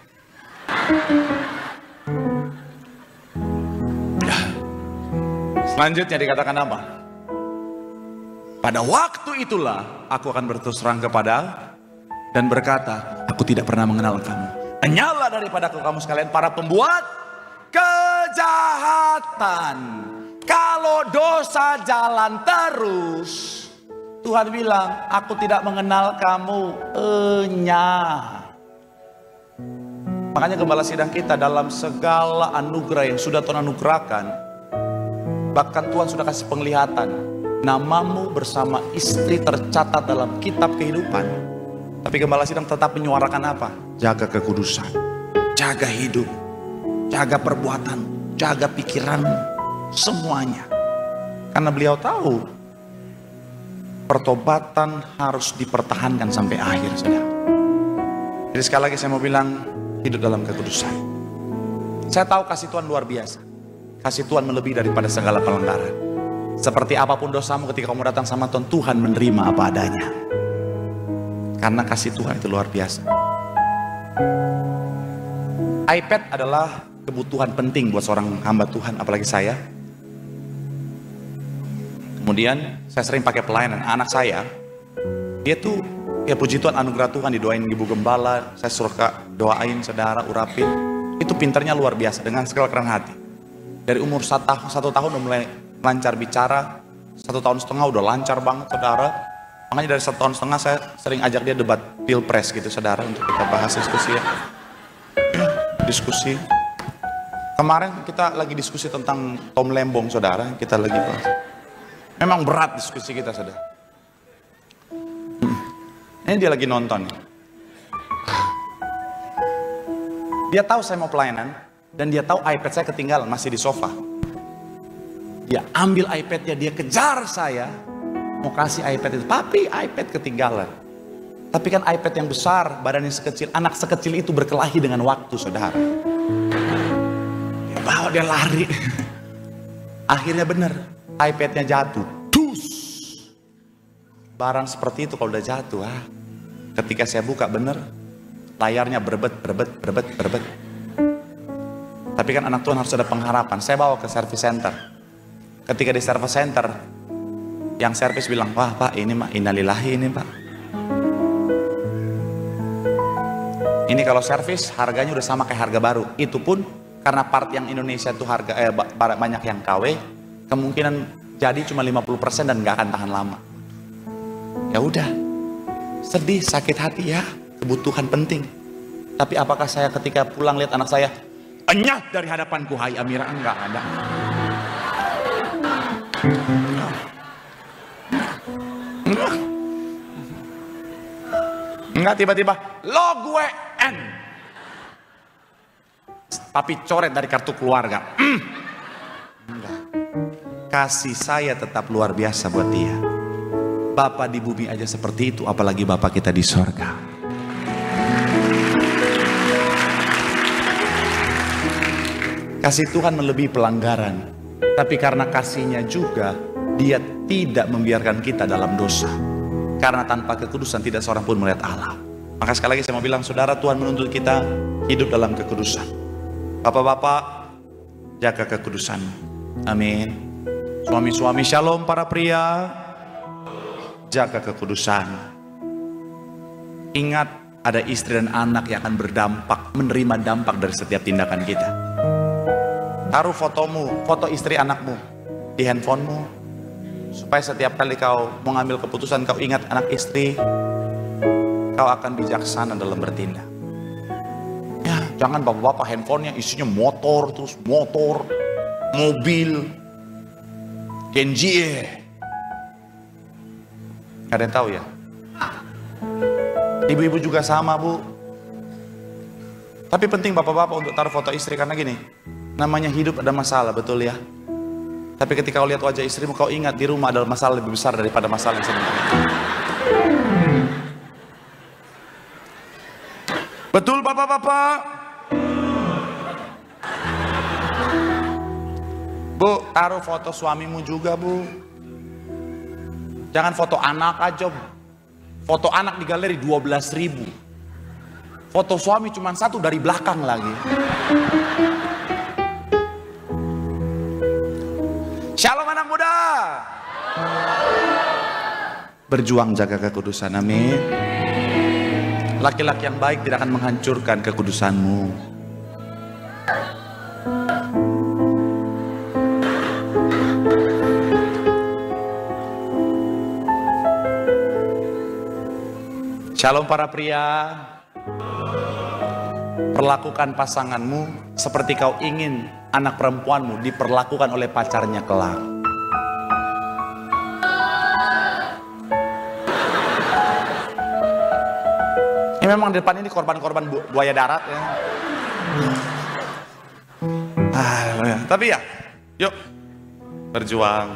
Selanjutnya dikatakan apa? Pada waktu itulah aku akan berterus terang kepada dan berkata, aku tidak pernah mengenal kamu. Hanyalah daripada kamu sekalian para pembuat kejahatan. Kalau dosa jalan terus, Tuhan bilang, aku tidak mengenal kamu. Makanya gembala sidang kita dalam segala anugerah yang sudah Tuhan anugerahkan, bahkan Tuhan sudah kasih penglihatan, namamu bersama istri tercatat dalam kitab kehidupan. Tapi gembala sidang tetap menyuarakan apa? Jaga kekudusan, jaga hidup, jaga perbuatan, jaga pikiranmu, semuanya. Karena beliau tahu pertobatan harus dipertahankan sampai akhir, saudara. Jadi sekali lagi saya mau bilang, hidup dalam kekudusan. Saya tahu kasih Tuhan luar biasa. Kasih Tuhan melebihi daripada segala pelanggaran. Seperti apapun dosamu ketika kamu datang sama Tuhan, Tuhan menerima apa adanya. Karena kasih Tuhan itu luar biasa. iPad adalah kebutuhan penting buat seorang hamba Tuhan, apalagi saya. Kemudian saya sering pakai pelayanan. Anak saya, dia tuh ya puji Tuhan anugerah Tuhan, didoain ibu gembala. Saya suruh doain saudara, urapin. Itu pinternya luar biasa dengan segala kerendahan hati. Dari umur 1 tahun udah mulai lancar bicara. 1 tahun setengah udah lancar banget saudara. Makanya dari 1 tahun setengah saya sering ajak dia debat pilpres gitu saudara, untuk kita bahas diskusi ya. Diskusi. Kemarin kita lagi diskusi tentang Tom Lembong saudara, kita lagi bahas. Memang berat diskusi kita saudara. Ini dia lagi nonton. Dia tahu saya mau pelayanan dan dia tahu iPad saya ketinggalan masih di sofa. Dia ambil iPadnya, dia kejar saya, mau kasih iPad itu. Papi, iPad ketinggalan. Tapi kan iPad yang besar, badannya sekecil, anak sekecil itu berkelahi dengan waktu saudara. Dia bawa, dia lari. Akhirnya benar, iPadnya jatuh. Dus. Barang seperti itu kalau udah jatuh, ketika saya buka benar, layarnya berbet. Tapi kan anak Tuhan harus ada pengharapan. Saya bawa ke service center. Ketika di service center, yang servis bilang, wah pak ini mah innalillahi ini pak. Ini kalau servis harganya udah sama kayak harga baru. Itu pun Karena part yang Indonesia itu banyak yang KW, kemungkinan jadi cuma 50% dan nggak akan tahan lama. Ya udah, sedih, sakit hati ya, kebutuhan penting. Tapi apakah saya ketika pulang lihat anak saya, enyah dari hadapanku, hai Amira, enggak ada. Enggak tiba-tiba, lo gue N. Papi coret dari kartu keluarga. Enggak. Kasih saya tetap luar biasa buat dia. Bapak di bumi aja seperti itu, apalagi Bapak kita di sorga. Kasih Tuhan melebihi pelanggaran. Tapi karena kasihnya juga, dia tidak membiarkan kita dalam dosa. Karena tanpa kekudusan tidak seorang pun melihat Allah. Maka sekali lagi saya mau bilang, saudara, Tuhan menuntut kita hidup dalam kekudusan. Bapak-bapak, jaga kekudusan. Amin. Suami-suami, shalom para pria, jaga kekudusan. Ingat, ada istri dan anak yang akan berdampak, menerima dampak dari setiap tindakan kita. Taruh fotomu, foto istri anakmu di handphonemu, supaya setiap kali kau mengambil keputusan, kau ingat anak istri, kau akan bijaksana dalam bertindak. Ya, jangan bapak-bapak handphonenya isinya motor, terus motor, mobil, Kenji. Gak ada yang tahu ya? Ibu-ibu juga sama, Bu. Tapi penting bapak-bapak untuk taruh foto istri, karena gini, namanya hidup ada masalah, betul ya? Tapi ketika kau lihat wajah istrimu, kau ingat di rumah ada masalah lebih besar daripada masalah yang sebenarnya. Betul bapak-bapak? Bu, taruh foto suamimu juga, Bu. Jangan foto anak aja, Bu. Foto anak di galeri 12.000. Foto suami cuma satu dari belakang lagi. Shalom anak muda. Berjuang jaga kekudusan, amin. Laki-laki yang baik tidak akan menghancurkan kekudusanmu. Shalom para pria. Perlakukan pasanganmu seperti kau ingin anak perempuanmu diperlakukan oleh pacarnya kelak. Ini memang di depan ini korban-korban buaya darat ya. Tapi ya, yuk berjuang.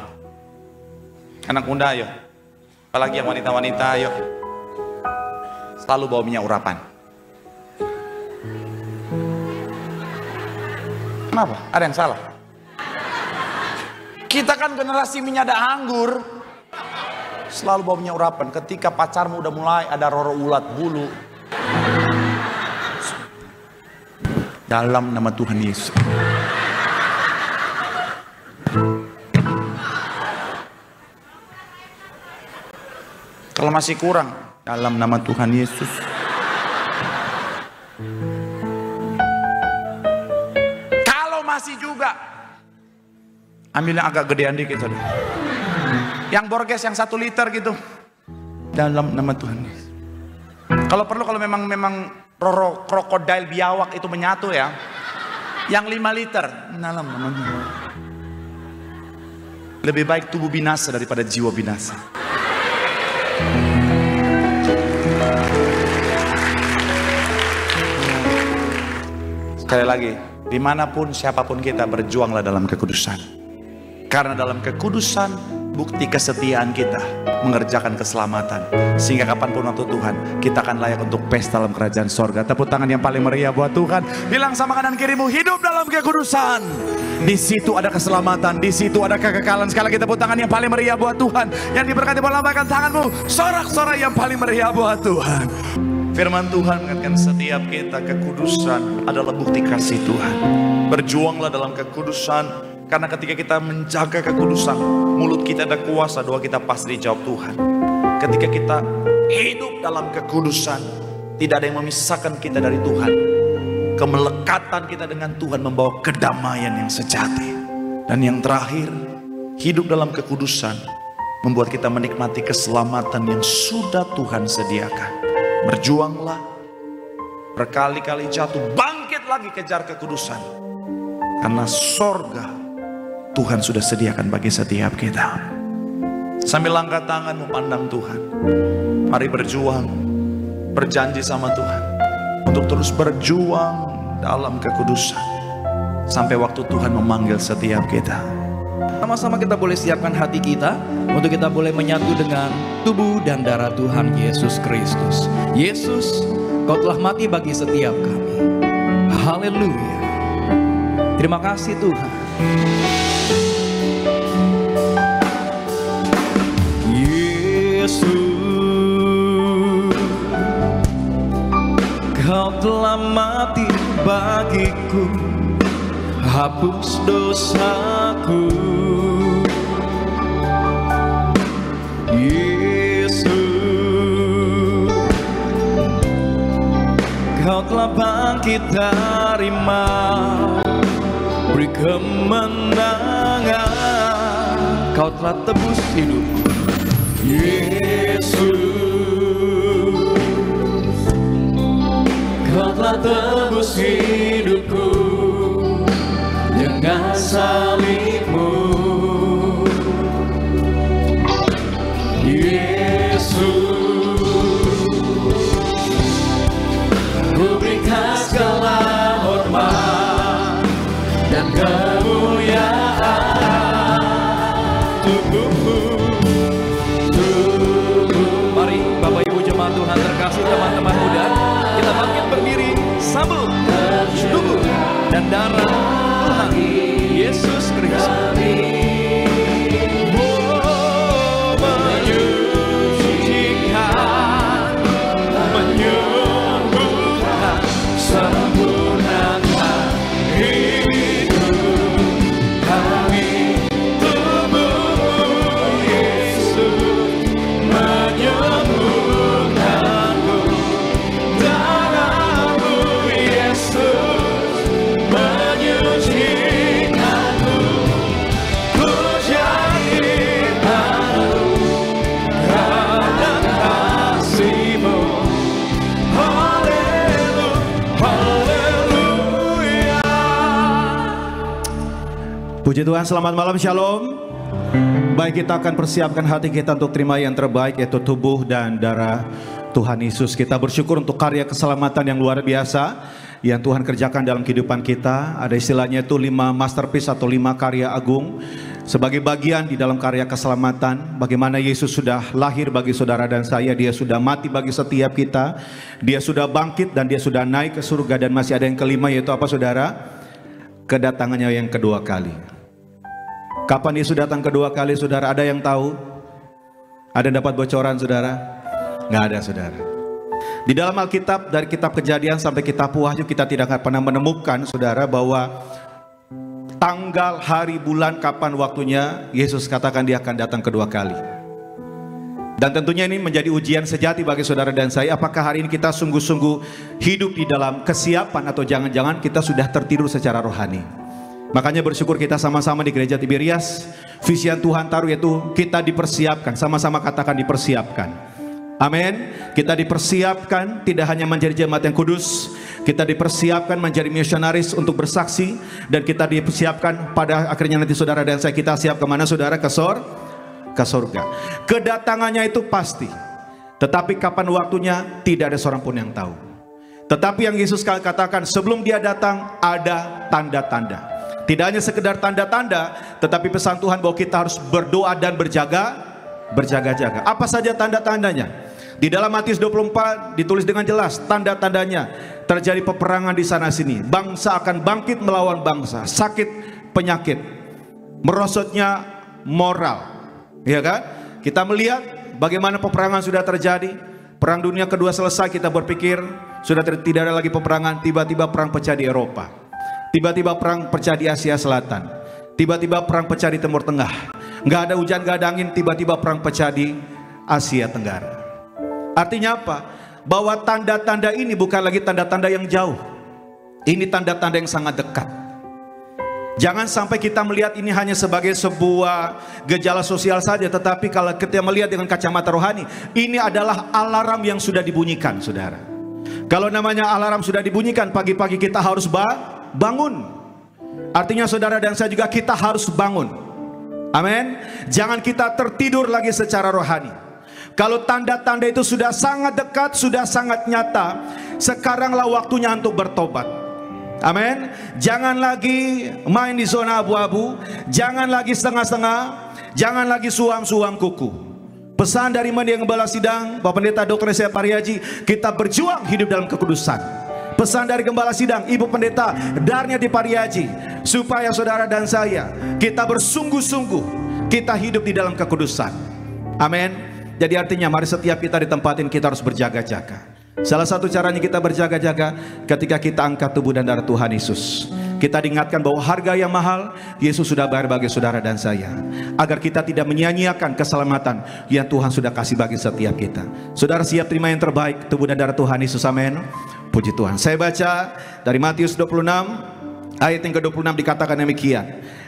Anak muda yuk. Apalagi yang wanita-wanita yuk. Selalu bawa minyak urapan. Kenapa? Ada yang salah? Kita kan generasi minyak ada anggur. Selalu bawa minyak urapan. Ketika pacarmu udah mulai ada roro ulat bulu, dalam nama Tuhan Yesus. Kalau masih kurang, dalam nama Tuhan Yesus. Masih juga ambil yang agak gedean dikit saudara. Yang borges yang 1 liter gitu, dalam nama Tuhan. Kalau perlu, kalau memang roro krokodil biawak itu menyatu ya, yang 5 liter dalam nama Tuhan. Lebih baik tubuh binasa daripada jiwa binasa. Sekali lagi, dimanapun siapapun kita, berjuanglah dalam kekudusan. Karena dalam kekudusan bukti kesetiaan kita mengerjakan keselamatan. Sehingga kapanpun waktu Tuhan, kita akan layak untuk pesta dalam kerajaan sorga. Tepuk tangan yang paling meriah buat Tuhan. Bilang sama kanan kirimu, hidup dalam kekudusan. Di situ ada keselamatan, di situ ada kekekalan. Sekali lagi tepuk tangan yang paling meriah buat Tuhan. Yang diberkati, boleh lambaikan tanganmu, sorak-sorai yang paling meriah buat Tuhan. Firman Tuhan mengatakan setiap kita kekudusan adalah bukti kasih Tuhan. Berjuanglah dalam kekudusan, karena ketika kita menjaga kekudusan, mulut kita ada kuasa, doa kita pasti dijawab Tuhan. Ketika kita hidup dalam kekudusan, tidak ada yang memisahkan kita dari Tuhan. kemelekatan kita dengan Tuhan membawa kedamaian yang sejati. Dan yang terakhir, hidup dalam kekudusan membuat kita menikmati keselamatan yang sudah Tuhan sediakan. Berjuanglah, berkali-kali jatuh, bangkit lagi kejar kekudusan. Karena sorga Tuhan sudah sediakan bagi setiap kita. Sambil angkat tangan memandang Tuhan, mari berjuang, berjanji sama Tuhan untuk terus berjuang dalam kekudusan sampai waktu Tuhan memanggil setiap kita. Sama-sama kita boleh siapkan hati kita untuk kita boleh menyatu dengan tubuh dan darah Tuhan Yesus Kristus. Yesus, Kau telah mati bagi setiap kami. Haleluya. Terima kasih Tuhan. Yesus, Kau telah mati bagiku, hapus dosaku. Yesus, Kau telah bangkit dari maut, beri kemenangan. Kau telah tebus hidupku. Yesus, Kau telah tebus hidupku dengan salib-Mu. Yesus, Ku berikan segala hormat dan kemuliaan tubuh-Mu. Mari Bapak Ibu jemaat Tuhan terkasih, teman-teman muda, kita bangkit berdiri, sambut tubuh dan darah Tuhan Yesus Kristus. Menyucikan, menyembuhkan, sempurnakan hidup kami. Tubuh-Mu Yesus menyembuhkanku, darah-Mu Yesus menyucikanku. Ku jadi baru karena kasih-Mu. Haleluya. Puji Tuhan, selamat malam, shalom. Baik, kita akan persiapkan hati kita untuk terima yang terbaik, yaitu tubuh dan darah Tuhan Yesus. Kita bersyukur untuk karya keselamatan yang luar biasa yang Tuhan kerjakan dalam kehidupan kita. Ada istilahnya itu 5 masterpiece atau 5 karya agung sebagai bagian di dalam karya keselamatan. Bagaimana Yesus sudah lahir bagi saudara dan saya, Dia sudah mati bagi setiap kita, Dia sudah bangkit dan Dia sudah naik ke surga. Dan masih ada yang kelima, yaitu apa saudara? Kedatangannya yang kedua kali. Kapan Yesus datang kedua kali, saudara? Ada yang tahu? Ada yang dapat bocoran, saudara? Nggak ada, saudara. Di dalam Alkitab, dari kitab Kejadian sampai kitab Wahyu, kita tidak akan pernah menemukan, saudara, bahwa tanggal, hari, bulan, kapan waktunya Yesus katakan Dia akan datang kedua kali. Dan tentunya ini menjadi ujian sejati bagi saudara dan saya. Apakah hari ini kita sungguh-sungguh hidup di dalam kesiapan, atau jangan-jangan kita sudah tertidur secara rohani? Makanya bersyukur kita sama-sama di Gereja Tiberias. Visi yang Tuhan taruh yaitu kita dipersiapkan. Sama-sama katakan dipersiapkan. Amin. Kita dipersiapkan tidak hanya menjadi jemaat yang kudus, kita dipersiapkan menjadi misionaris untuk bersaksi, dan kita dipersiapkan pada akhirnya nanti saudara dan saya, kita siap kemana saudara? Ke surga. Kedatangannya itu pasti, tetapi kapan waktunya tidak ada seorang pun yang tahu. Tetapi yang Yesus katakan, sebelum Dia datang ada tanda-tanda. Tidak hanya sekedar tanda-tanda, tetapi pesan Tuhan bahwa kita harus berdoa dan berjaga-jaga. Apa saja tanda-tandanya? Di dalam Matius 24 ditulis dengan jelas tanda-tandanya. Terjadi peperangan di sana sini, bangsa akan bangkit melawan bangsa, sakit, penyakit, merosotnya moral, ya kan? Kita melihat bagaimana peperangan sudah terjadi. Perang dunia kedua selesai, kita berpikir sudah tidak ada lagi peperangan. Tiba-tiba perang pecah di Eropa. Tiba-tiba perang pecah di Asia Selatan. Tiba-tiba perang pecah di Timur Tengah. Nggak ada hujan, nggak ada angin. Tiba-tiba perang pecah di Asia Tenggara. Artinya apa? Bahwa tanda-tanda ini bukan lagi tanda-tanda yang jauh. Ini tanda-tanda yang sangat dekat. Jangan sampai kita melihat ini hanya sebagai sebuah gejala sosial saja, tetapi kalau kita melihat dengan kacamata rohani, ini adalah alarm yang sudah dibunyikan, saudara. Kalau namanya alarm sudah dibunyikan, pagi-pagi kita harus bangun. Artinya saudara dan saya juga kita harus bangun. Amin. Jangan kita tertidur lagi secara rohani. Kalau tanda-tanda itu sudah sangat dekat, sudah sangat nyata, sekaranglah waktunya untuk bertobat. Amin. Jangan lagi main di zona abu-abu, jangan lagi setengah-setengah, jangan lagi suam-suam kuku. Pesan dari Mendiang Gembala Sidang, Bapak Pendeta Dr. Yesaya Pariaji, kita berjuang hidup dalam kekudusan. Pesan dari Gembala Sidang, Ibu Pendeta Darnia di Pariaji, supaya saudara dan saya, kita bersungguh-sungguh, kita hidup di dalam kekudusan. Amin. Jadi artinya mari setiap kita ditempatin, kita harus berjaga-jaga. Salah satu caranya kita berjaga-jaga ketika kita angkat tubuh dan darah Tuhan Yesus. Kita diingatkan bahwa harga yang mahal Yesus sudah bayar bagi saudara dan saya, agar kita tidak menyia-nyiakan keselamatan yang Tuhan sudah kasih bagi setiap kita. Saudara siap terima yang terbaik, tubuh dan darah Tuhan Yesus. Amin. Puji Tuhan. Saya baca dari Matius 26 ayat yang ke-26, dikatakan demikian.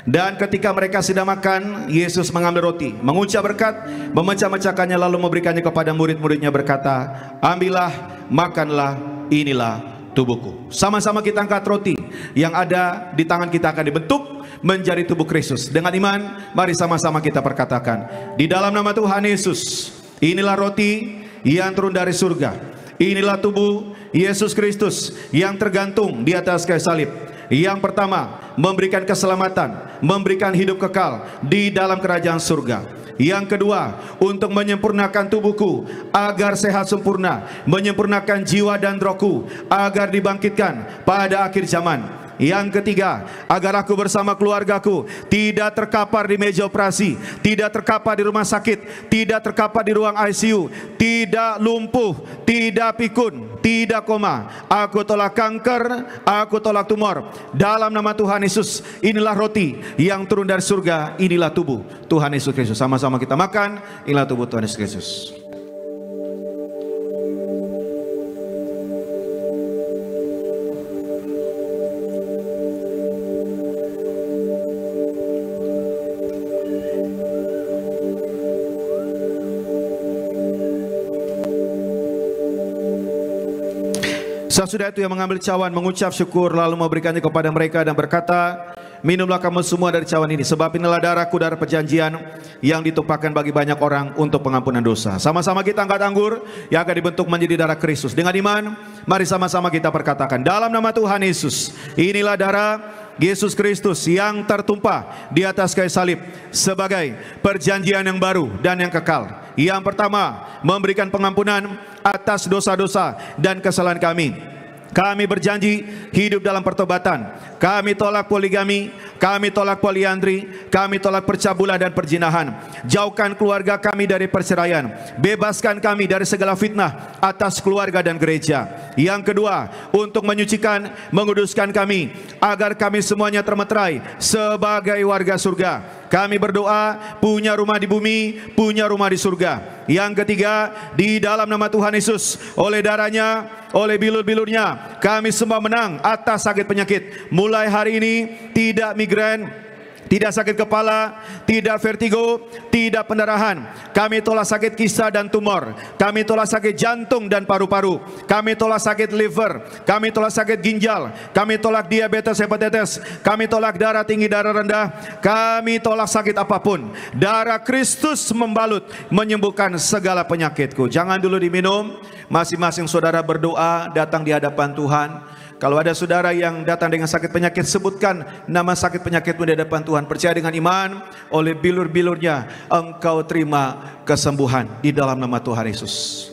Dan ketika mereka sedang makan, Yesus mengambil roti, mengucap berkat, memecah-mecahkannya, lalu memberikannya kepada murid-muridnya, berkata, ambillah, makanlah, inilah tubuhku. Sama-sama kita angkat roti yang ada di tangan kita, akan dibentuk menjadi tubuh Kristus. Dengan iman, mari sama-sama kita perkatakan, di dalam nama Tuhan Yesus, inilah roti yang turun dari surga, inilah tubuh Yesus Kristus yang tergantung di atas kayu salib. Yang pertama, memberikan keselamatan, memberikan hidup kekal di dalam kerajaan surga. Yang kedua, untuk menyempurnakan tubuhku agar sehat sempurna, menyempurnakan jiwa dan rohku agar dibangkitkan pada akhir zaman. Yang ketiga, agar aku bersama keluargaku tidak terkapar di meja operasi, tidak terkapar di rumah sakit, tidak terkapar di ruang ICU, tidak lumpuh, tidak pikun, tidak koma. Aku tolak kanker, aku tolak tumor. Dalam nama Tuhan Yesus, inilah roti yang turun dari surga, inilah tubuh Tuhan Yesus Kristus. Sama-sama kita makan, inilah tubuh Tuhan Yesus Kristus. Sesudah itu ia mengambil cawan, mengucap syukur, lalu memberikannya kepada mereka dan berkata, minumlah kamu semua dari cawan ini, sebab inilah darahku, darah perjanjian yang ditumpahkan bagi banyak orang untuk pengampunan dosa. Sama-sama kita angkat anggur yang akan dibentuk menjadi darah Kristus. Dengan iman, mari sama-sama kita perkatakan, dalam nama Tuhan Yesus, inilah darah Yesus Kristus yang tertumpah di atas kayu salib sebagai perjanjian yang baru dan yang kekal. Yang pertama, memberikan pengampunan atas dosa-dosa dan kesalahan kami. Kami berjanji hidup dalam pertobatan. Kami tolak poligami, kami tolak poliandri, kami tolak percabulan dan perzinahan. Jauhkan keluarga kami dari perceraian. Bebaskan kami dari segala fitnah atas keluarga dan gereja. Yang kedua, untuk menyucikan, menguduskan kami, agar kami semuanya termeterai sebagai warga surga. Kami berdoa punya rumah di bumi, punya rumah di surga. Yang ketiga, di dalam nama Tuhan Yesus, oleh darahnya, oleh bilur-bilurnya, kami semua menang atas sakit penyakit. Mulai hari ini tidak migrain, tidak sakit kepala, tidak vertigo, tidak pendarahan. Kami tolak sakit kista dan tumor. Kami tolak sakit jantung dan paru-paru. Kami tolak sakit liver. Kami tolak sakit ginjal. Kami tolak diabetes, hepatitis. Kami tolak darah tinggi, darah rendah. Kami tolak sakit apapun. Darah Kristus membalut, menyembuhkan segala penyakitku. Jangan dulu diminum. Masing-masing saudara berdoa, datang di hadapan Tuhan. Kalau ada saudara yang datang dengan sakit penyakit, sebutkan nama sakit penyakitmu di hadapan Tuhan. Percaya dengan iman, oleh bilur-bilurnya engkau terima kesembuhan di dalam nama Tuhan Yesus.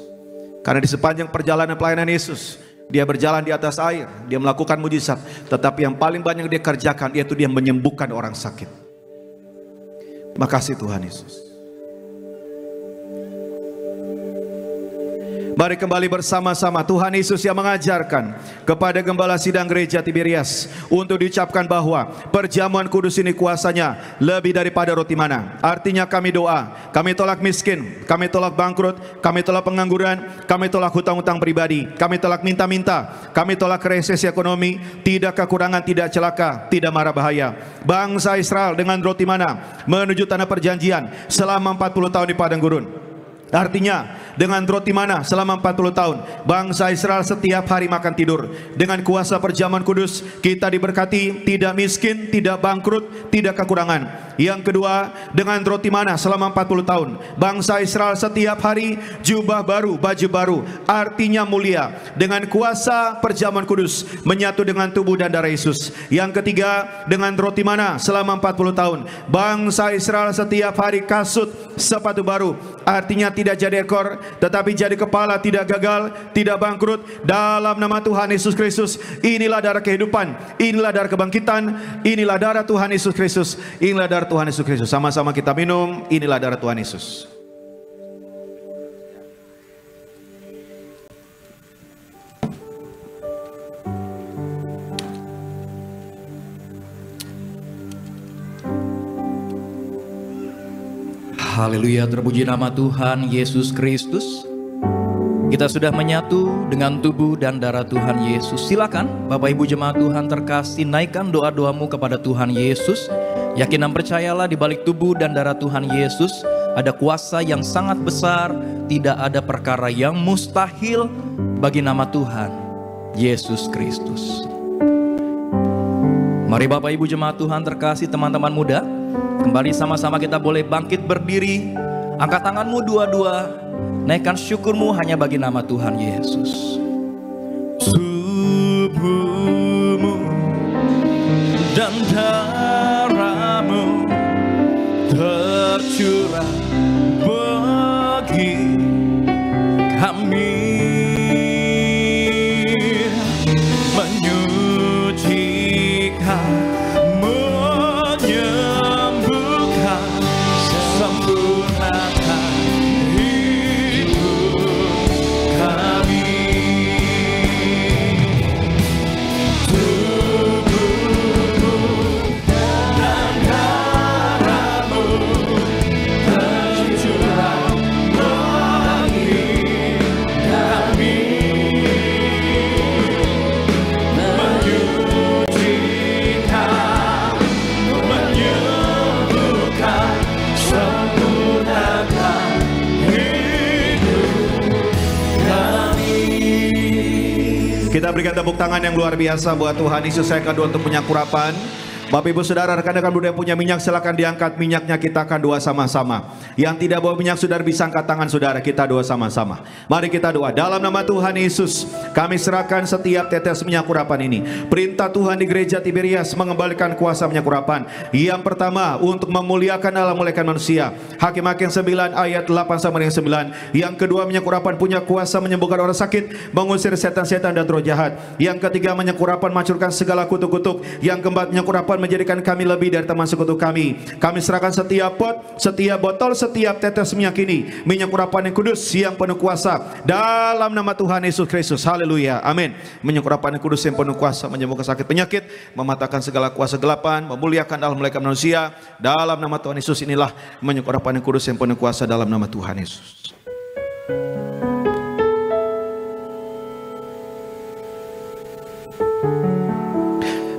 Karena di sepanjang perjalanan pelayanan Yesus, dia berjalan di atas air, dia melakukan mujizat. Tetapi yang paling banyak dia kerjakan, yaitu dia menyembuhkan orang sakit. Terima kasih Tuhan Yesus. Mari kembali bersama-sama. Tuhan Yesus yang mengajarkan kepada Gembala Sidang Gereja Tiberias untuk diucapkan bahwa perjamuan kudus ini kuasanya lebih daripada roti mana. Artinya kami doa, kami tolak miskin, kami tolak bangkrut, kami tolak pengangguran, kami tolak hutang-hutang pribadi, kami tolak minta-minta, kami tolak resesi ekonomi, tidak kekurangan, tidak celaka, tidak mara bahaya. Bangsa Israel dengan roti mana menuju tanah perjanjian selama 40 tahun di padang gurun. Artinya dengan roti mana selama 40 tahun bangsa Israel setiap hari makan tidur. Dengan kuasa perjamuan kudus kita diberkati, tidak miskin, tidak bangkrut, tidak kekurangan. Yang kedua, dengan roti mana selama 40 tahun bangsa Israel setiap hari jubah baru, baju baru, artinya mulia. Dengan kuasa perjamuan kudus menyatu dengan tubuh dan darah Yesus. Yang ketiga, dengan roti mana selama 40 tahun bangsa Israel setiap hari kasut sepatu baru, artinya tidak jadi ekor tetapi jadi kepala, tidak gagal, tidak bangkrut dalam nama Tuhan Yesus Kristus. Inilah darah kehidupan, inilah darah kebangkitan, inilah darah Tuhan Yesus Kristus, inilah darah Tuhan Yesus Kristus. Sama-sama kita minum, inilah darah Tuhan Yesus. Haleluya, terpuji nama Tuhan Yesus Kristus. Kita sudah menyatu dengan tubuh dan darah Tuhan Yesus. Silakan Bapak Ibu jemaat Tuhan terkasih, naikkan doa-doamu kepada Tuhan Yesus. Yakin dan percayalah di balik tubuh dan darah Tuhan Yesus ada kuasa yang sangat besar. Tidak ada perkara yang mustahil bagi nama Tuhan Yesus Kristus. Mari Bapak Ibu jemaat Tuhan terkasih, teman-teman muda, kembali sama-sama kita boleh bangkit berdiri. Angkat tanganmu dua-dua, naikkan syukurmu hanya bagi nama Tuhan Yesus. Tubuhmu dan darahmu tercurah bagi kami, menyucikan, menyembuhkan, sempurnakan hidup kami. Tubuhmu dan darahmu tercurah bagi kami, menyucikan, menyembuhkan, sempurnakan hidup kami. Kita berikan tepuk tangan yang luar biasa buat Tuhan Yesus. Saya akan doa untuk penyakurapan. Bapak Ibu Saudara, rekan-rekan muda yang punya minyak, silakan diangkat minyaknya, kita akan doa sama-sama. Yang tidak bawa minyak, saudara bisa angkat tangan saudara, kita doa sama-sama. Mari kita doa. Dalam nama Tuhan Yesus, kami serahkan setiap tetes minyak urapan ini. Perintah Tuhan di gereja Tiberias mengembalikan kuasa minyak urapan. Yang pertama, untuk memuliakan Allah, memuliakan manusia. Hakim-Hakim 9 ayat 8 sampai dengan 9. Yang kedua, minyak urapan punya kuasa menyembuhkan orang sakit, mengusir setan-setan dan roh jahat. Yang ketiga, minyak urapan menghancurkan segala kutuk-kutuk. Yang keempat, minyak urapan menjadikan kami lebih dari teman sekutu kami. Kami serahkan setiap pot, setiap botol, setiap tetes minyak ini, minyak urapan yang kudus yang penuh kuasa, dalam nama Tuhan Yesus Kristus. Haleluya, amin. Minyak urapan yang kudus yang penuh kuasa, menyembuhkan sakit penyakit, mematahkan segala kuasa gelapan, memuliakan Allah, memuliakan manusia, dalam nama Tuhan Yesus. Inilah minyak urapan yang kudus yang penuh kuasa, dalam nama Tuhan Yesus.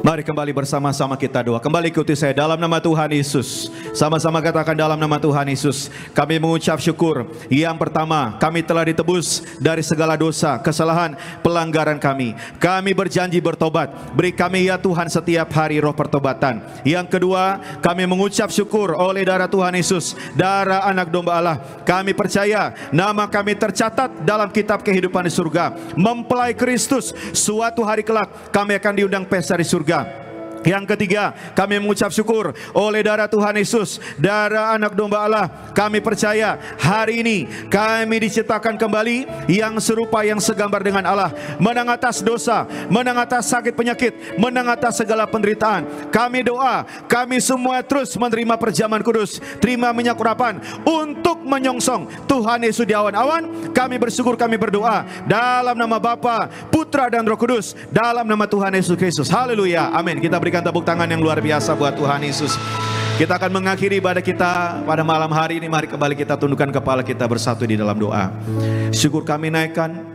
Mari kembali bersama-sama kita doa. Kembali ikuti saya dalam nama Tuhan Yesus. Sama-sama katakan dalam nama Tuhan Yesus. Kami mengucap syukur. Yang pertama, kami telah ditebus dari segala dosa, kesalahan, pelanggaran kami. Kami berjanji bertobat. Beri kami ya Tuhan setiap hari roh pertobatan. Yang kedua, kami mengucap syukur oleh darah Tuhan Yesus, darah anak domba Allah. Kami percaya nama kami tercatat dalam kitab kehidupan di surga. Mempelai Kristus, suatu hari kelak kami akan diundang pesta di surga. Yang ketiga, kami mengucap syukur oleh darah Tuhan Yesus, darah anak domba Allah. Kami percaya hari ini kami diciptakan kembali yang serupa, yang segambar dengan Allah. Menang atas dosa, menang atas sakit penyakit, menang atas segala penderitaan. Kami doa, kami semua terus menerima perjamuan kudus, terima minyak urapan untuk menyongsong Tuhan Yesus di awan-awan. Kami bersyukur, kami berdoa dalam nama Bapa, Putra dan Roh Kudus, dalam nama Tuhan Yesus Kristus. Haleluya, amin. Kita berikan tepuk tangan yang luar biasa buat Tuhan Yesus. Kita akan mengakhiri ibadah kita pada malam hari ini. Mari kembali kita tundukkan kepala kita bersatu di dalam doa. Syukur kami naikkan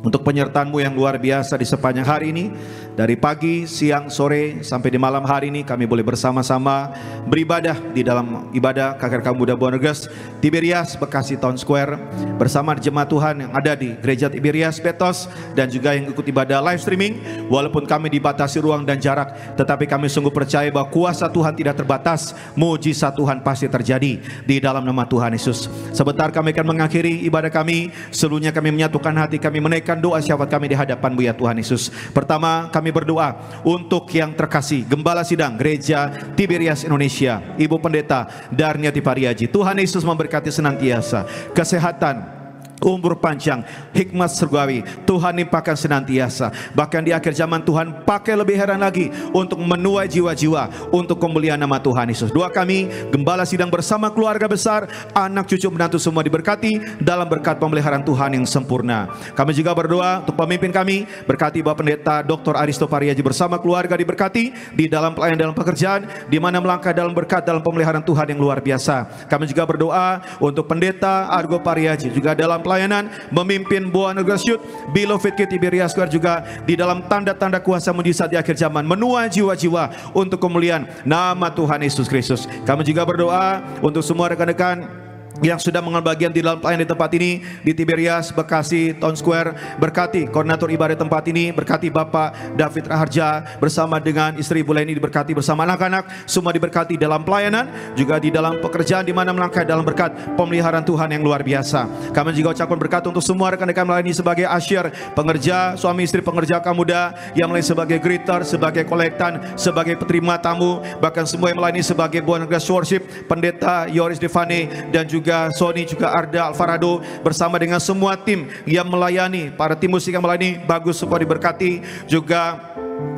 untuk penyertaan-Mu yang luar biasa di sepanjang hari ini. Dari pagi, siang, sore, sampai di malam hari ini kami boleh bersama-sama beribadah di dalam ibadah KKR Muda Bonerges Tiberias Bekasi Town Square, bersama jemaat Tuhan yang ada di Gereja Tiberias Betos, dan juga yang ikut ibadah live streaming. Walaupun kami dibatasi ruang dan jarak, tetapi kami sungguh percaya bahwa kuasa Tuhan tidak terbatas. Mujizat Tuhan pasti terjadi di dalam nama Tuhan Yesus. Sebentar kami akan mengakhiri ibadah kami. Seluruhnya kami menyatukan hati, kami menaikkan doa syafaat kami di hadapan-Mu ya Tuhan Yesus. Pertama, kami berdoa untuk yang terkasih Gembala Sidang Gereja Tiberias Indonesia, Ibu Pendeta Darniati Pariaji. Tuhan Yesus memberkati senantiasa kesehatan, umur panjang, hikmat surgawi Tuhan limpahkan senantiasa. Bahkan di akhir zaman Tuhan pakai lebih heran lagi untuk menuai jiwa-jiwa untuk kemuliaan nama Tuhan Yesus. Doa kami, Gembala Sidang bersama keluarga besar, anak cucu menantu semua diberkati dalam berkat pemeliharaan Tuhan yang sempurna. Kami juga berdoa untuk pemimpin kami, berkati Bapak Pendeta Dr. Aristo Pariaji bersama keluarga diberkati di dalam pelayanan, dalam pekerjaan, di mana melangkah dalam berkat, dalam pemeliharaan Tuhan yang luar biasa. Kami juga berdoa untuk Pendeta Argo Pariaji juga dalam pelayanan memimpin Bonerges Youth Beloved Tiberias Square, juga di dalam tanda-tanda kuasa mujizat di akhir zaman, menuai jiwa-jiwa untuk kemuliaan nama Tuhan Yesus Kristus. Kami juga berdoa untuk semua rekan-rekan yang sudah mengambil bagian di dalam pelayanan di tempat ini, di Tiberias Bekasi Town Square. Berkati koordinator ibadah tempat ini, berkati Bapak David Raharja bersama dengan istri Bu Leni, diberkati bersama anak-anak, semua diberkati dalam pelayanan, juga di dalam pekerjaan di mana melangkah dalam berkat pemeliharaan Tuhan yang luar biasa. Kami juga ucapkan berkat untuk semua rekan-rekan melayani sebagai usher, pengerja, suami istri pengerja kaum muda yang melayani sebagai greeter, sebagai kolektan, sebagai penerima tamu, bahkan semua yang melayani sebagai Bonerges Worship, Pendeta Yoris Devane, dan juga Sony, juga Arda Alvarado bersama dengan semua tim yang melayani, para tim musik yang melayani, bagus semua diberkati. Juga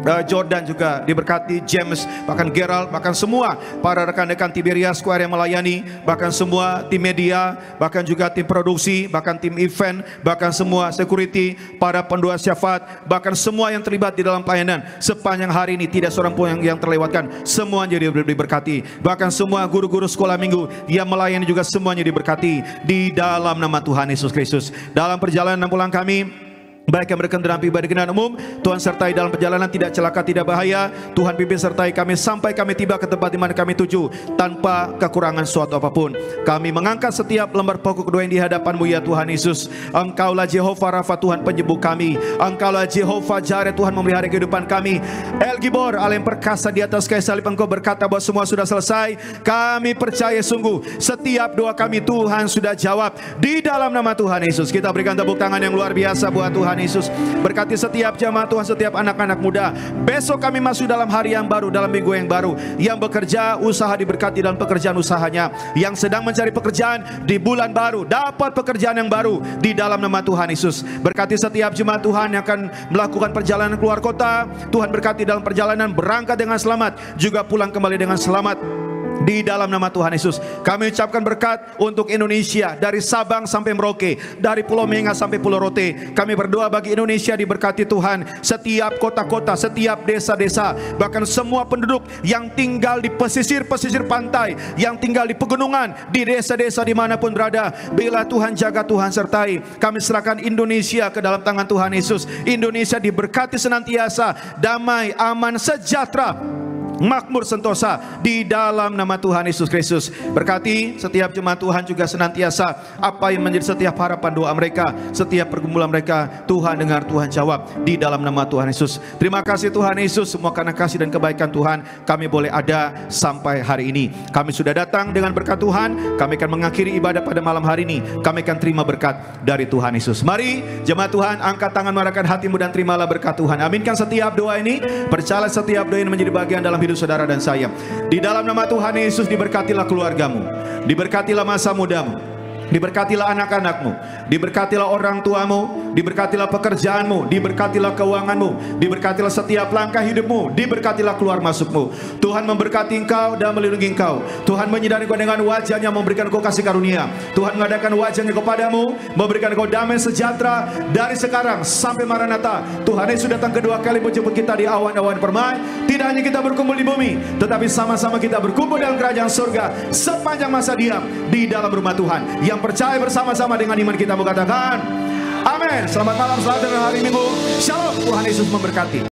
Jordan juga diberkati, James, bahkan Gerald, bahkan semua para rekan-rekan Tiberias Square yang melayani, bahkan semua tim media, bahkan juga tim produksi, bahkan tim event, bahkan semua security, para pendoa syafaat, bahkan semua yang terlibat di dalam pelayanan sepanjang hari ini, tidak seorang pun yang terlewatkan, semuanya diberkati. Bahkan semua guru-guru sekolah minggu yang melayani juga semuanya diberkati di dalam nama Tuhan Yesus Kristus. Dalam perjalanan pulang kami, baik yang berkendaraan pribadi kendaraan umum, Tuhan sertai dalam perjalanan, tidak celaka, tidak bahaya. Tuhan pimpin sertai kami sampai kami tiba ke tempat di mana kami tuju tanpa kekurangan suatu apapun. Kami mengangkat setiap lembar pokok doa yang di hadapan-Mu ya Tuhan Yesus. Engkaulah Jehovah Rafa, Tuhan penyembuh kami. Engkaulah Jehovah Jireh, Tuhan memelihara kehidupan kami. El Gibor, Allah yang perkasa di atas kayu salib, Engkau berkata bahwa semua sudah selesai. Kami percaya sungguh setiap doa kami Tuhan sudah jawab di dalam nama Tuhan Yesus. Kita berikan tepuk tangan yang luar biasa buat Tuhan Yesus. Berkati setiap jamaah Tuhan, setiap anak-anak muda. Besok kami masuk dalam hari yang baru, dalam minggu yang baru. Yang bekerja, usaha diberkati dalam pekerjaan usahanya. Yang sedang mencari pekerjaan di bulan baru, dapat pekerjaan yang baru di dalam nama Tuhan Yesus. Berkati setiap jemaat Tuhan yang akan melakukan perjalanan keluar kota. Tuhan berkati dalam perjalanan, berangkat dengan selamat, juga pulang kembali dengan selamat di dalam nama Tuhan Yesus. Kami ucapkan berkat untuk Indonesia, dari Sabang sampai Merauke, dari Pulau Menga sampai Pulau Rote. Kami berdoa bagi Indonesia diberkati Tuhan. Setiap kota-kota, setiap desa-desa, bahkan semua penduduk yang tinggal di pesisir-pesisir pantai, yang tinggal di pegunungan, di desa-desa dimanapun berada, bila Tuhan jaga, Tuhan sertai. Kami serahkan Indonesia ke dalam tangan Tuhan Yesus. Indonesia diberkati senantiasa, damai, aman, sejahtera makmur sentosa di dalam nama Tuhan Yesus Kristus. Berkati setiap jemaat Tuhan juga senantiasa apa yang menjadi setiap harapan doa mereka, setiap pergumulan mereka, Tuhan dengar, Tuhan jawab di dalam nama Tuhan Yesus. Terima kasih Tuhan Yesus, semua karena kasih dan kebaikan Tuhan kami boleh ada sampai hari ini. Kami sudah datang dengan berkat Tuhan, kami akan mengakhiri ibadah pada malam hari ini. Kami akan terima berkat dari Tuhan Yesus. Mari jemaat Tuhan, angkat tangan, merahkan hatimu dan terimalah berkat Tuhan. Aminkan setiap doa ini, percaya setiap doa ini menjadi bagian dalam hidup saudara dan saya. Di dalam nama Tuhan Yesus, diberkatilah keluargamu, diberkatilah masa mudamu, diberkatilah anak-anakmu, diberkatilah orang tuamu, diberkatilah pekerjaanmu, diberkatilah keuanganmu, diberkatilah setiap langkah hidupmu, diberkatilah keluar masukmu. Tuhan memberkati engkau dan melindungi engkau. Tuhan menyinari engkau dengan wajahnya, memberikan engkau kasih karunia. Tuhan mengadakan wajahnya kepadamu, memberikan engkau damai sejahtera dari sekarang sampai Maranatha. Tuhan Yesus datang kedua kali menjemput kita di awan-awan permai. Tidak hanya kita berkumpul di bumi, tetapi sama-sama kita berkumpul dalam kerajaan surga sepanjang masa diam di dalam rumah Tuhan. Yang percaya bersama-sama dengan iman kita mengatakan amin. Selamat malam, selamat hari Minggu. Shalom, Tuhan Yesus memberkati.